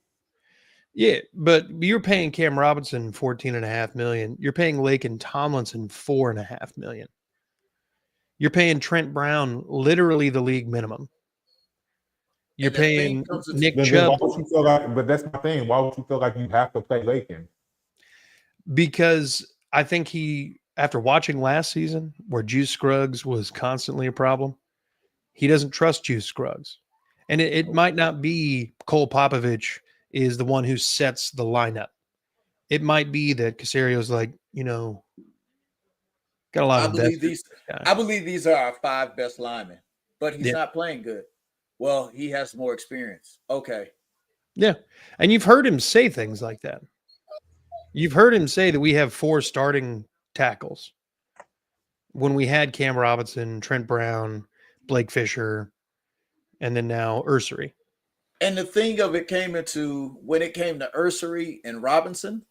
Speaker 1: Yeah, but you're paying Cam Robinson $14.5 million. You're paying Lakin Tomlinson $4.5 million. You're paying Trent Brown literally the league minimum. You're paying Nick Chubb.
Speaker 3: But that's my thing. Why would you feel like you have to play Lakin?
Speaker 1: Because I think after watching last season where Juice Scruggs was constantly a problem, he doesn't trust Juice Scruggs. And it might not be Cole Popovich is the one who sets the lineup. It might be that Casario's like, got a lot of investors.
Speaker 2: I believe these are our 5 best linemen, but he's not playing good. Well, he has more experience. Okay.
Speaker 1: Yeah. And you've heard him say things like that. You've heard him say that we have 4 starting tackles when we had Cam Robinson, Trent Brown, Blake Fisher, and then now Ursery.
Speaker 2: And the thing of it when it came to Ursery and Robinson,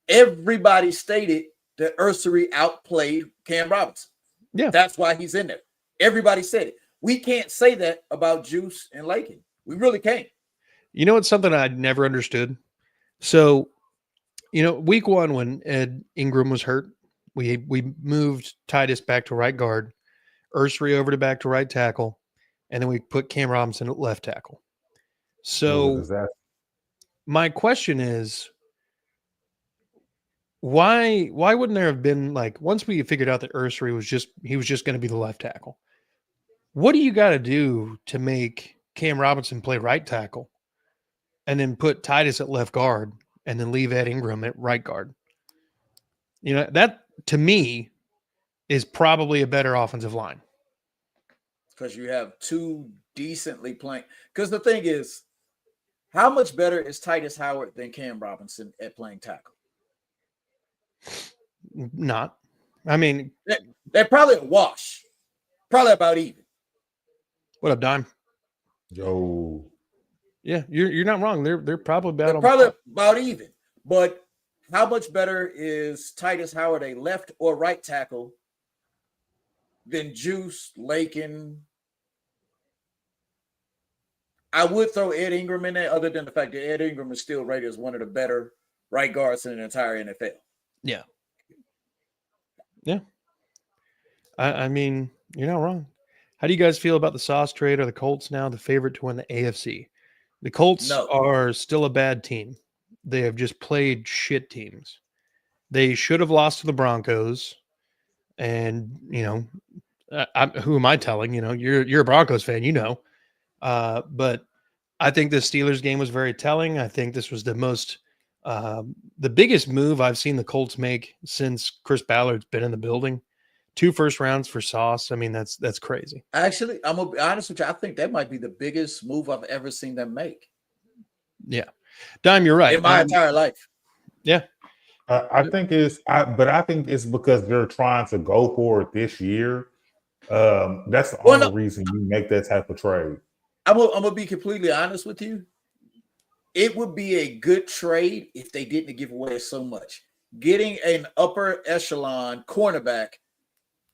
Speaker 2: everybody stated that Ursery outplayed Cam Robinson.
Speaker 1: Yeah.
Speaker 2: That's why he's in there. Everybody said it. We can't say that about Juice and Lakin. We really can't.
Speaker 1: You know, it's something I'd never understood. So, week 1 when Ed Ingram was hurt, we moved Titus back to right guard, Ursery over to back to right tackle, and then we put Cam Robinson at left tackle. So my question is, why wouldn't there have been, like, once we figured out that Ursery was just going to be the left tackle, what do you got to do to make Cam Robinson play right tackle and then put Titus at left guard and then leave Ed Ingram at right guard? That to me is probably a better offensive line.
Speaker 2: Because you have 2 decently playing. Because the thing is, how much better is Titus Howard than Cam Robinson at playing tackle?
Speaker 1: Not. I mean,
Speaker 2: they're probably a wash. Probably about even.
Speaker 1: What up, Dime?
Speaker 3: Yo.
Speaker 1: Yeah, you're not wrong. They're probably
Speaker 2: about even. But how much better is Titus Howard a left or right tackle than Juice, Lakin? I would throw Ed Ingram in there, other than the fact that Ed Ingram is still rated as one of the better right guards in the entire NFL.
Speaker 1: Yeah. Yeah. I mean, you're not wrong. How do you guys feel about the Sauce trade? Are the Colts now the favorite to win the AFC? The Colts are still a bad team. They have just played shit teams. They should have lost to the Broncos. And, who am I telling? You're a Broncos fan, but I think the Steelers game was very telling. I think this was the biggest move I've seen the Colts make since Chris Ballard's been in the building. 2 first rounds for Sauce. I mean, that's crazy.
Speaker 2: Actually, I'm gonna be honest with you. I think that might be the biggest move I've ever seen them make.
Speaker 1: Yeah, Dime, you're right.
Speaker 2: In my entire life.
Speaker 1: Yeah,
Speaker 3: I think it's because they're trying to go for it this year. That's the only reason you make that type of trade.
Speaker 2: I'm gonna be completely honest with you. It would be a good trade if they didn't give away so much. getting an upper echelon cornerback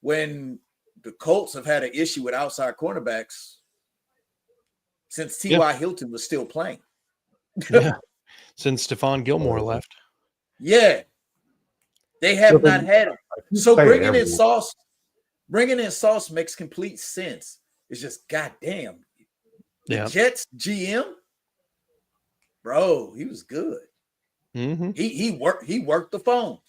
Speaker 2: when the Colts have had an issue with outside cornerbacks since T.Y. Hilton was still playing.
Speaker 1: Yeah. Since Stephon Gilmore left.
Speaker 2: Yeah. They have not had it. So bringing in Sauce makes complete sense. It's just goddamn. The Jets GM, bro, he was good.
Speaker 1: Mm-hmm.
Speaker 2: He worked the phones.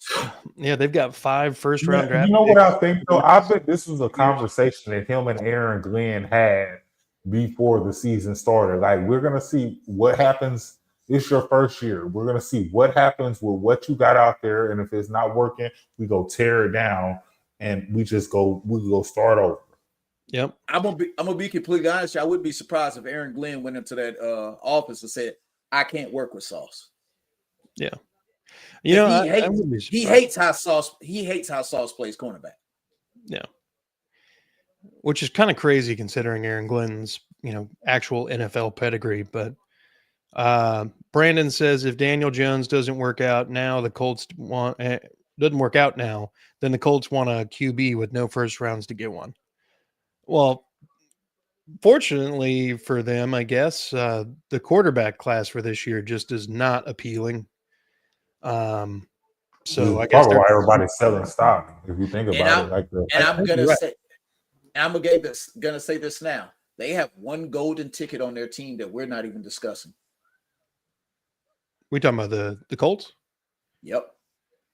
Speaker 1: Yeah, they've got 5 first-round draft.
Speaker 3: You know what I think though? I bet this was a conversation that him and Aaron Glenn had before the season started. Like, we're gonna see what happens. It's your first year. We're gonna see what happens with what you got out there, and if it's not working, we go tear it down, and we go start over.
Speaker 1: Yep.
Speaker 2: I'm gonna be completely honest. I wouldn't be surprised if Aaron Glenn went into that office and said, "I can't work with Sauce."
Speaker 1: Yeah.
Speaker 2: He hates how Sauce plays cornerback.
Speaker 1: Yeah. Which is kind of crazy considering Aaron Glenn's, actual NFL pedigree. But Brandon says if Daniel Jones doesn't work out now, then the Colts want a QB with no first rounds to get one. Well, fortunately for them, I guess, the quarterback class for this year just is not appealing. So I guess
Speaker 3: probably why everybody's selling stock. If you think about it,
Speaker 2: I'm gonna say this now. They have one golden ticket on their team that we're not even discussing.
Speaker 1: We talking about the Colts?
Speaker 2: Yep.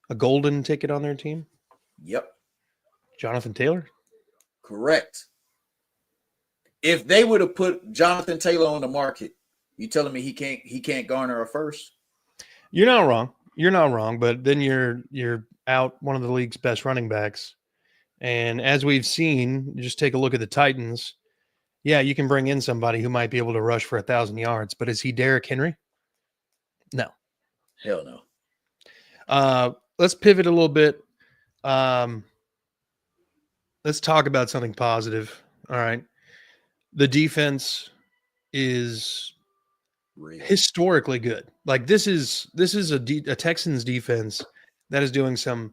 Speaker 1: A golden ticket on their team?
Speaker 2: Yep.
Speaker 1: Jonathan Taylor?
Speaker 2: Correct. If they would have put Jonathan Taylor on the market, you telling me he can't garner a first?
Speaker 1: You're not wrong. You're not wrong, but then you're out one of the league's best running backs. And as we've seen, just take a look at the Titans. Yeah, you can bring in somebody who might be able to rush for 1,000 yards, but is he Derrick Henry? No.
Speaker 2: Hell no.
Speaker 1: Let's pivot a little bit. Let's talk about something positive. All right. The defense is historically good. Like this is a Texans defense that is doing some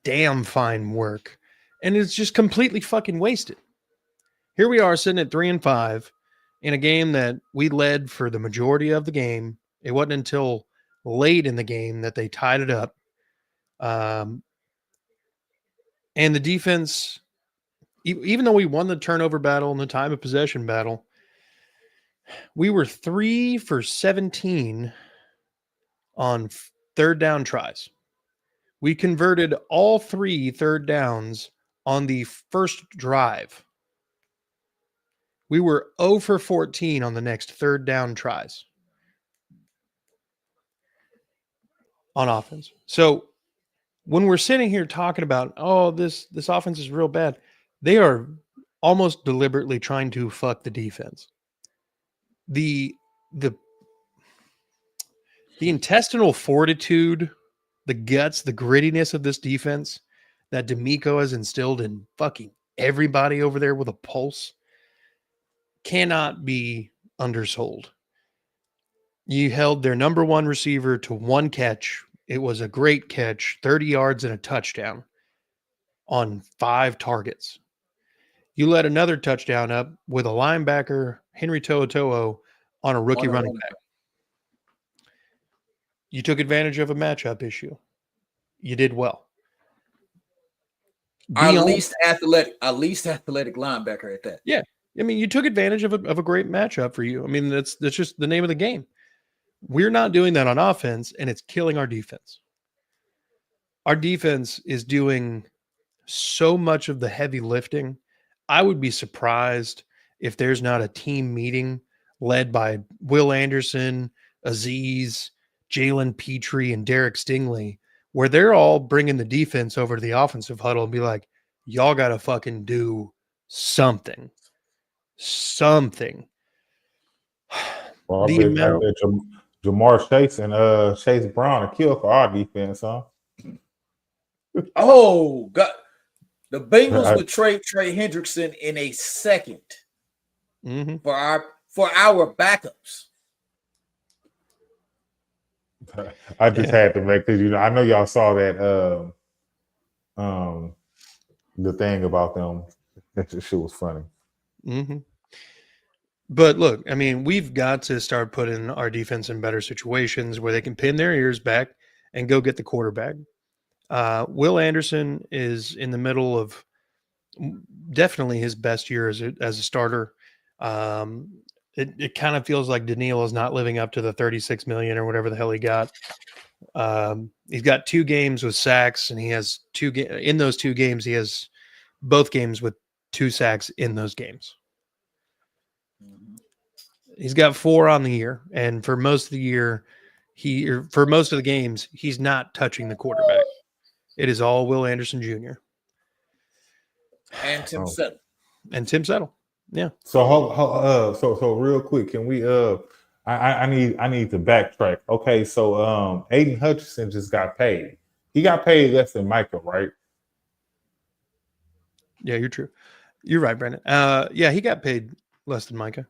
Speaker 1: damn fine work, and it's just completely fucking wasted. Here we are sitting at 3-5 in a game that we led for the majority of the game. It wasn't until late in the game that they tied it up. And the defense, even though we won the turnover battle and the time of possession battle, we were 3 for 17 on third down tries. We converted all 3 third downs on the first drive. We were 0 for 14 on the next third down tries on offense. So when we're sitting here talking about, this offense is real bad, they are almost deliberately trying to fuck the defense. The intestinal fortitude, the guts, the grittiness of this defense that D'Amico has instilled in fucking everybody over there with a pulse cannot be undersold. You held their number one receiver to 1 catch. It was a great catch, 30 yards and a touchdown on 5 targets. You let another touchdown up with a linebacker, Henry To'oTo'o, on a rookie running back. You took advantage of a matchup issue. You did well.
Speaker 2: Our least athletic linebacker at that.
Speaker 1: Yeah. I mean, you took advantage of a great matchup for you. I mean, that's just the name of the game. We're not doing that on offense, and it's killing our defense. Our defense is doing so much of the heavy lifting. I would be surprised if there's not a team meeting led by Will Anderson, Aziz, Jalen Petrie, and Derek Stingley, where they're all bringing the defense over to the offensive huddle and be like, y'all got to fucking do something.
Speaker 3: Well, Jamar Chase and Chase Brown are killed for our defense, huh?
Speaker 2: Oh, God. The Bengals would trade Trey Hendrickson in a second for our backups.
Speaker 3: I just had to make because I know y'all saw that the thing about them. That shit was funny.
Speaker 1: Mm-hmm. But look, I mean, we've got to start putting our defense in better situations where they can pin their ears back and go get the quarterback. Will Anderson is in the middle of definitely his best year as a starter. It kind of feels like Daniil is not living up to the 36 million or whatever the hell he got. He's got 2 games with sacks, and he has in those 2 games, he has both games with 2 sacks in those games. He's got 4 on the year, and for most of the year, for most of the games, he's not touching the quarterback. It is all Will Anderson Jr.
Speaker 2: And Tim Settle.
Speaker 1: And Tim Settle. Yeah.
Speaker 3: So so real quick, can we I need to backtrack. Okay, so Aiden Hutchinson just got paid. He got paid less than Micah, right?
Speaker 1: Yeah, you're true. You're right, Brandon. Yeah, he got paid less than Micah.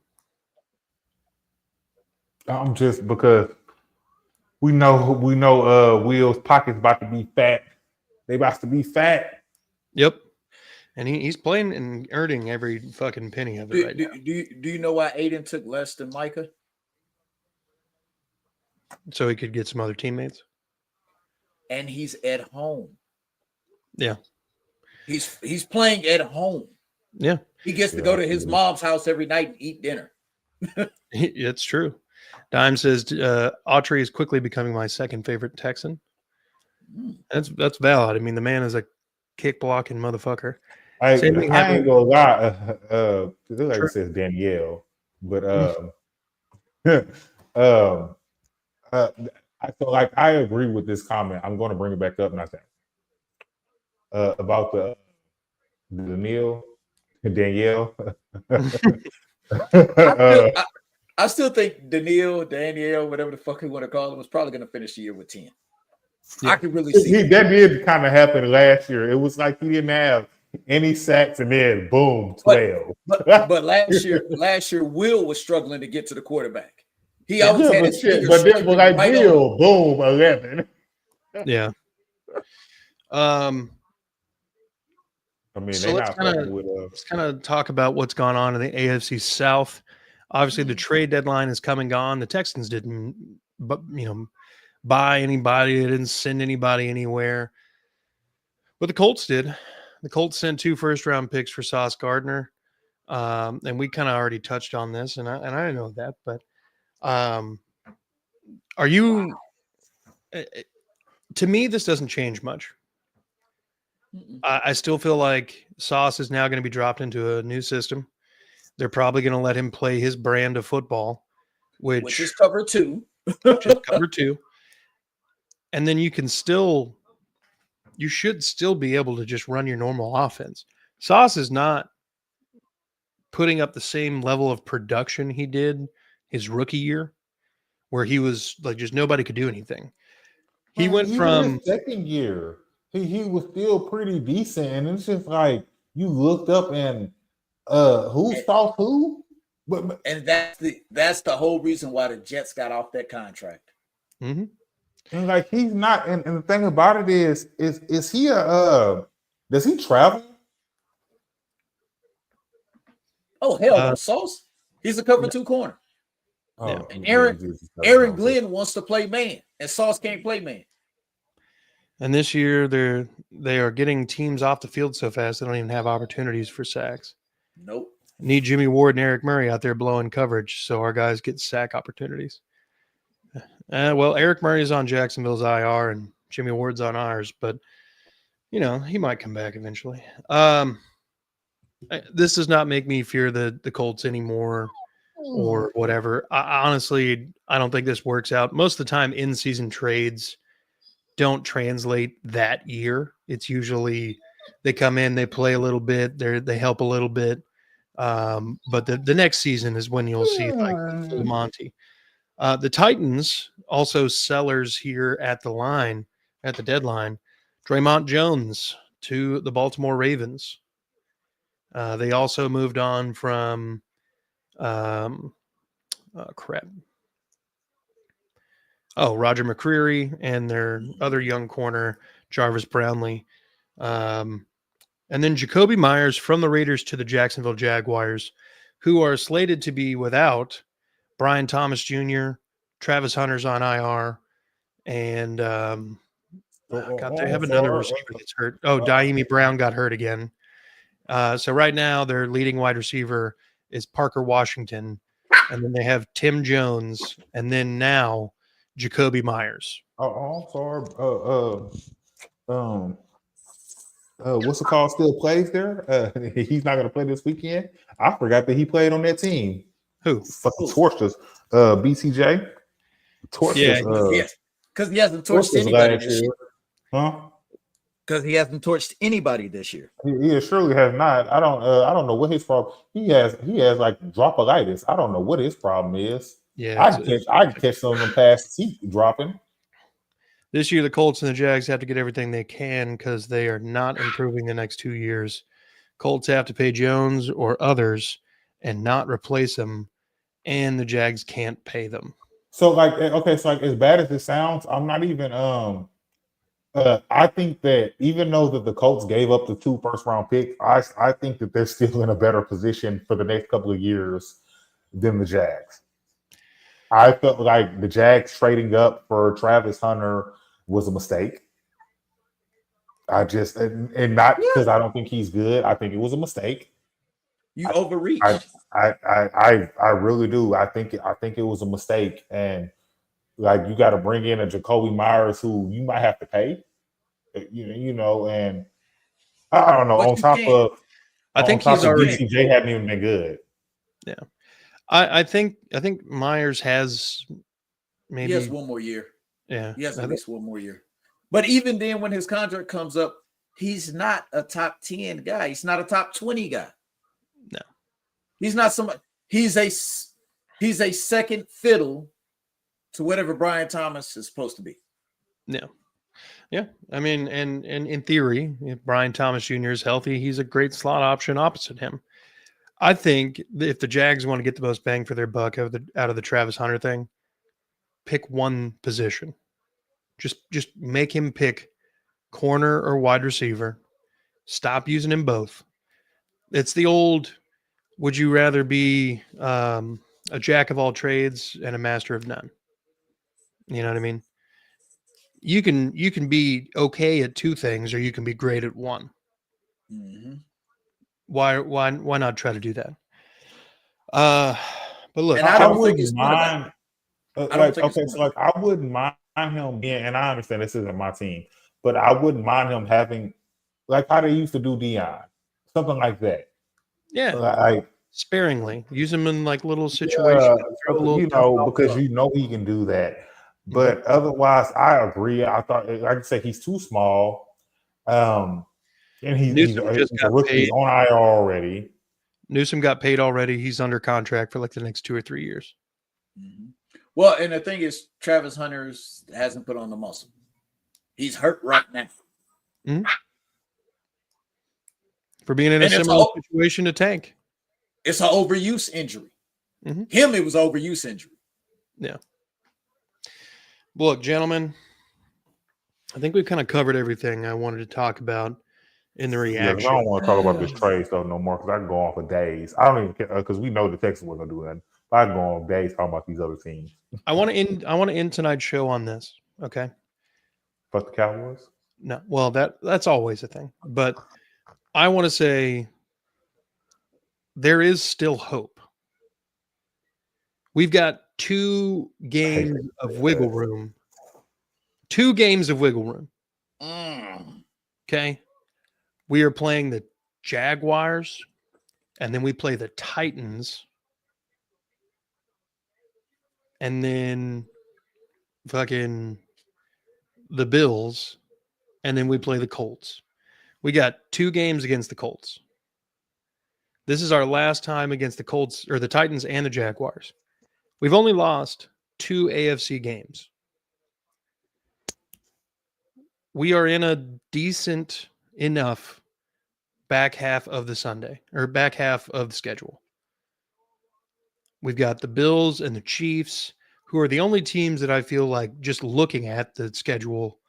Speaker 3: I'm just because we know Will's pocket's about to be fat. They about to be fat.
Speaker 1: Yep. And he's playing and earning every fucking penny of it now.
Speaker 2: Do you know why Aiden took less than Micah?
Speaker 1: So he could get some other teammates.
Speaker 2: And he's at home.
Speaker 1: Yeah.
Speaker 2: He's playing at home.
Speaker 1: Yeah.
Speaker 2: He gets to go to his mom's house every night and eat dinner.
Speaker 1: It's true. Dime says Autry is quickly becoming my second favorite Texan. That's valid. I mean, the man is a kick blocking motherfucker.
Speaker 3: I ain't gonna lie. Like it says Danielle, but I feel like I agree with this comment. I'm going to bring it back up, not that about the Danielle.
Speaker 2: I still think Danielle, whatever the fuck you want to call him, was probably going to finish the year with 10. Yeah. I could really see
Speaker 3: that did kind of happen last year. It was like he didn't have any sacks, and then boom, 12.
Speaker 2: But last year, Will was struggling to get to the quarterback. He always had his fingers.
Speaker 3: But then was like Will, boom, 11.
Speaker 1: Yeah.
Speaker 3: I mean,
Speaker 1: so let's kind of talk about what's gone on in the AFC South. Obviously, the trade deadline is come and gone. The Texans didn't, buy anybody. They didn't send anybody anywhere. But the Colts did. The Colts sent 2 first-round picks for Sauce Gardner, and we kind of already touched on this, and I didn't know that. But are you? To me, this doesn't change much. I still feel like Sauce is now going to be dropped into a new system. They're probably going to let him play his brand of football, which
Speaker 2: is cover 2.
Speaker 1: Which is cover 2. And then you should still be able to just run your normal offense. Sauce is not putting up the same level of production he did his rookie year, where he was like just nobody could do anything. He went from
Speaker 3: his second year. He was still pretty decent, and it's just like you looked up and who Sauce who?
Speaker 2: And that's the whole reason why the Jets got off that contract.
Speaker 1: Mm-hmm.
Speaker 3: And like he's not, and the thing about it is he does he travel?
Speaker 2: Oh hell no, Sauce. He's a cover 2 corner.
Speaker 3: Oh,
Speaker 2: yeah. And Aaron Glenn wants to play man, and Sauce can't play man.
Speaker 1: And this year they are getting teams off the field so fast they don't even have opportunities for sacks.
Speaker 2: Nope.
Speaker 1: Need Jimmy Ward and Eric Murray out there blowing coverage so our guys get sack opportunities. Well, Eric Murray is on Jacksonville's IR and Jimmy Ward's on ours, but he might come back eventually. This does not make me fear the Colts anymore or whatever. Honestly, I don't think this works out. Most of the time, in-season trades don't translate that year. It's usually they come in, they play a little bit, they help a little bit. But the next season is when you'll see like full Monty. The Titans also sellers here at the deadline. Draymond Jones to the Baltimore Ravens. They also moved on from Oh, Roger McCreary and their other young corner, Jarvis Brownlee. And then Jacoby Myers from the Raiders to the Jacksonville Jaguars, who are slated to be without Brian Thomas Jr., Travis Hunter's on IR, and God, they have another receiver that's hurt. Oh, Daimi Brown got hurt again. So right now their leading wide receiver is Parker Washington, and then they have Tim Jones, and then now Jacoby Myers.
Speaker 3: I'm sorry. What's it called? Still plays there. He's not going to play this weekend. I forgot that he played on that team.
Speaker 1: Who?
Speaker 3: Fucking torched us. BCJ.
Speaker 1: Yeah,
Speaker 2: yes, because he hasn't torched anybody this year.
Speaker 3: Huh?
Speaker 2: Because he hasn't torched anybody this year.
Speaker 3: He surely has not. I don't know what his problem. He has like dropolitis. I don't know what his problem is.
Speaker 1: Yeah,
Speaker 3: I can catch some of them past seat dropping.
Speaker 1: This year, the Colts and the Jags have to get everything they can because they are not improving the next 2 years. Colts have to pay Jones or others and not replace them, and the Jags can't pay them.
Speaker 3: So, like, okay, so like as bad as it sounds, I'm not even. I think that even though that the Colts gave up the 2 first-round picks, I think that they're still in a better position for the next couple of years than the Jags. I felt like the Jags trading up for Travis Hunter was a mistake. I just and not because I don't think he's good. I think it was a mistake.
Speaker 2: You overreached.
Speaker 3: I really do. I think it was a mistake, and like you got to bring in a Jacoby Myers who you might have to pay. You know, and I don't know. On top of,
Speaker 1: I think he's already.
Speaker 3: BCJ hadn't even been good.
Speaker 1: Yeah, I think Myers has maybe
Speaker 2: he has one more year.
Speaker 1: Yeah,
Speaker 2: he has at least one more year. But even then, when his contract comes up, he's not a top 10 guy. He's not a top 20 guy.
Speaker 1: No,
Speaker 2: he's not somebody. He's a second fiddle to whatever Brian Thomas is supposed to be.
Speaker 1: No. Yeah, I mean, and in theory, if Brian Thomas Jr. is healthy, he's a great slot option opposite him. I think if the Jags want to get the most bang for their buck out of the Travis Hunter thing, pick one position. Just make him pick corner or wide receiver. Stop using him both. It's the old, would you rather be a jack of all trades and a master of none? You know what I mean? You can be okay at 2 things, or you can be great at one.
Speaker 2: Mm-hmm.
Speaker 1: Why not try to do that? But look,
Speaker 2: and I wouldn't mind.
Speaker 3: I wouldn't mind him being, and I understand this isn't my team, but I wouldn't mind him having like how they used to do Dion, something like that.
Speaker 1: Yeah,
Speaker 3: like
Speaker 1: sparingly use him in like little situations.
Speaker 3: Because you know he can do that. But otherwise, I agree. I thought, like I said, he's too small. And he's a rookie. He's on IR already.
Speaker 1: Newsom got paid already. He's under contract for like the next 2 or 3 years.
Speaker 2: Mm-hmm. Well, and the thing is, Travis Hunter hasn't put on the muscle. He's hurt right now.
Speaker 1: Mm-hmm. For being in a similar situation to Tank.
Speaker 2: It's an overuse injury.
Speaker 1: Mm-hmm.
Speaker 2: Him, it was overuse injury.
Speaker 1: Yeah. Look, gentlemen, I think we've kind of covered everything I wanted to talk about in the reaction.
Speaker 3: Yeah, I don't want to talk about this trade stuff no more because I can go on for days. I don't even care because we know the Texans weren't gonna do that. But I can go on days talking about these other teams.
Speaker 1: I want to end tonight's show on this. Okay.
Speaker 3: Fuck the Cowboys?
Speaker 1: No. Well, that's always a thing. But I want to say there is still hope. We've got 2 games of wiggle room. 2 games of wiggle room. Okay. We are playing the Jaguars, and then we play the Titans, and then fucking the Bills, and then we play the Colts. We got 2 games against the Colts. This is our last time against the Colts or the Titans and the Jaguars. We've only lost 2 AFC games. We are in a decent enough back half of the Sunday or back half of the schedule. We've got the Bills and the Chiefs. who are the only teams that I feel like just looking at the schedule,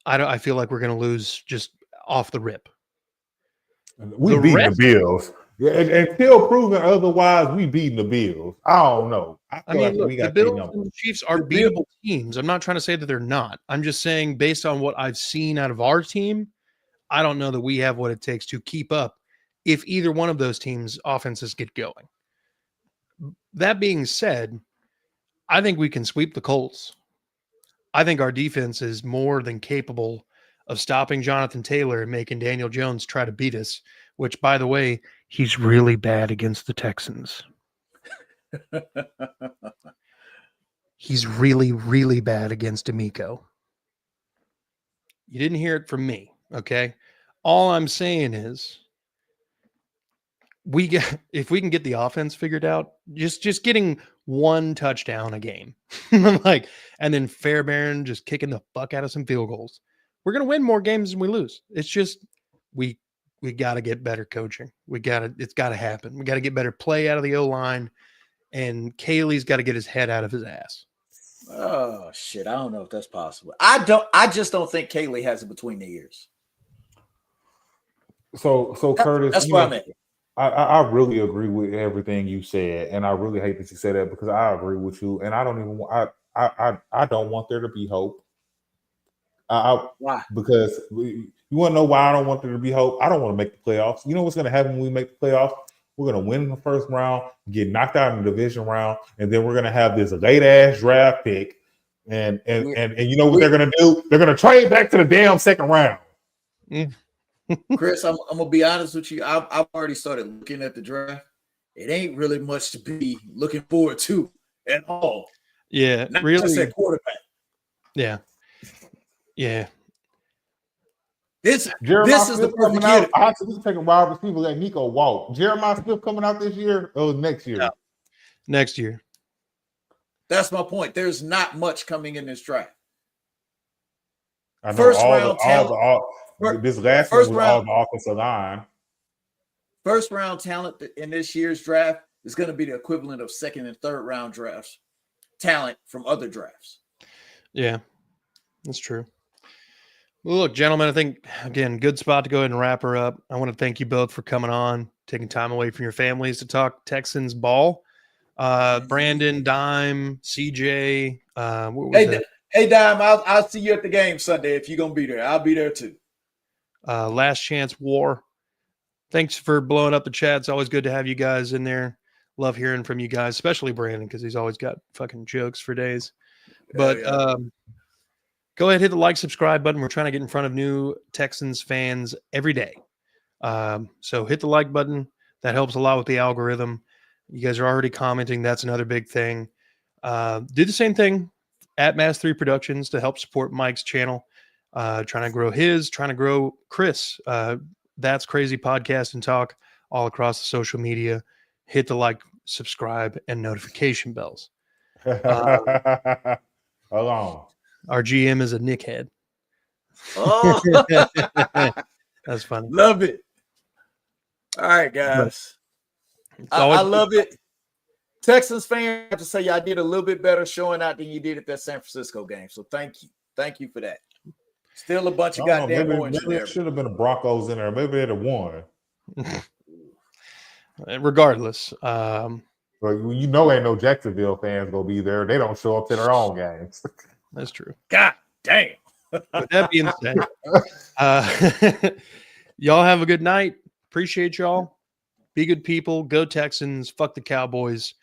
Speaker 1: I feel like we're going to lose just off the rip.
Speaker 3: We beating the Bills. Yeah, until proven otherwise, we beating the Bills. I don't know. I feel like
Speaker 1: look,
Speaker 3: we
Speaker 1: the
Speaker 3: got
Speaker 1: Bills and the Chiefs are
Speaker 2: The Bills-
Speaker 1: beatable teams. I'm not trying to say that they're not. I'm just saying based on what I've seen out of our team, I don't know that we have what it takes to keep up if either one of those teams' offenses get going. That being said, I think we can sweep the Colts. I think our defense is more than capable of stopping Jonathan Taylor and making Daniel Jones try to beat us, which, by the way, he's really bad against the Texans. He's really, really bad against D'Amico. You didn't hear it from me, okay? All I'm saying is if we can get the offense figured out, just getting one touchdown a game, and then Fairbairn just kicking the fuck out of some field goals, we're gonna win more games than we lose. It's just we got to get better coaching. It's got to happen. We got to get better play out of the O-line, and Kaylee's got to get his head out of his ass.
Speaker 2: Oh shit! I don't know if that's possible. I just don't think Kaylee has it between the ears.
Speaker 3: So Curtis,
Speaker 2: that's where I'm at.
Speaker 3: I really agree with everything you said, and I really hate that you said that because I agree with you, and I don't even I don't want there to be hope.
Speaker 2: Why?
Speaker 3: Because you want to know why I don't want there to be hope? I don't want to make the playoffs. You know what's going to happen when we make the playoffs? We're going to win in the first round, get knocked out in the division round, and then we're going to have this late ass draft pick. And you know what they're going to do? They're going to trade back to the damn second round.
Speaker 2: Chris, I'm gonna be honest with you. I've already started looking at the draft. It ain't really much to be looking forward to at all.
Speaker 1: Yeah,
Speaker 2: Not
Speaker 1: really.
Speaker 2: just at quarterback.
Speaker 1: Yeah.
Speaker 2: This is the perfect year.
Speaker 3: I was taking wide receiver, let Nico walk. Jeremiah Smith coming out this year or next year?
Speaker 1: No. Next year.
Speaker 2: That's my point. There's not much coming in this draft.
Speaker 3: I know
Speaker 2: First round talent.
Speaker 3: This last one was all the offensive line.
Speaker 2: First round talent in this year's draft is going to be the equivalent of second and third round drafts talent from other drafts.
Speaker 1: Yeah, that's true. Well, look, gentlemen, I think, again, good spot to go ahead and wrap her up. I want to thank you both for coming on, taking time away from your families to talk Texans ball. Brandon, Dime, CJ.
Speaker 2: Hey, Dime, I'll see you at the game Sunday if you're going to be there. I'll be there too.
Speaker 1: Last Chance War. Thanks for blowing up the chat. It's always good to have you guys in there. Love hearing from you guys, especially Brandon, because he's always got fucking jokes for days. But go ahead, hit the like, subscribe button. We're trying to get in front of new Texans fans every day. So hit the like button. That helps a lot with the algorithm. You guys are already commenting. That's another big thing. Do the same thing at Mass3 Productions to help support Mike's channel. Trying to grow trying to grow Chris. That's Crazy Podcast and Talk all across the social media. Hit the like, subscribe, and notification bells.
Speaker 3: Hold on.
Speaker 1: Our GM is a Nickhead.
Speaker 2: Oh,
Speaker 1: that's funny.
Speaker 2: Love it. All right, guys. I love it. Texans fans, I have to say y'all did a little bit better showing out than you did at that San Francisco game. So thank you. Thank you for that. Still a bunch of goddamn orange in there.
Speaker 3: Maybe should have been a Broncos in there. Maybe they'd have won.
Speaker 1: Regardless.
Speaker 3: But you know ain't no Jacksonville fans going to be there. They don't show up to their own games.
Speaker 1: That's true.
Speaker 2: God damn.
Speaker 1: With that being said, y'all have a good night. Appreciate y'all. Be good people. Go Texans. Fuck the Cowboys.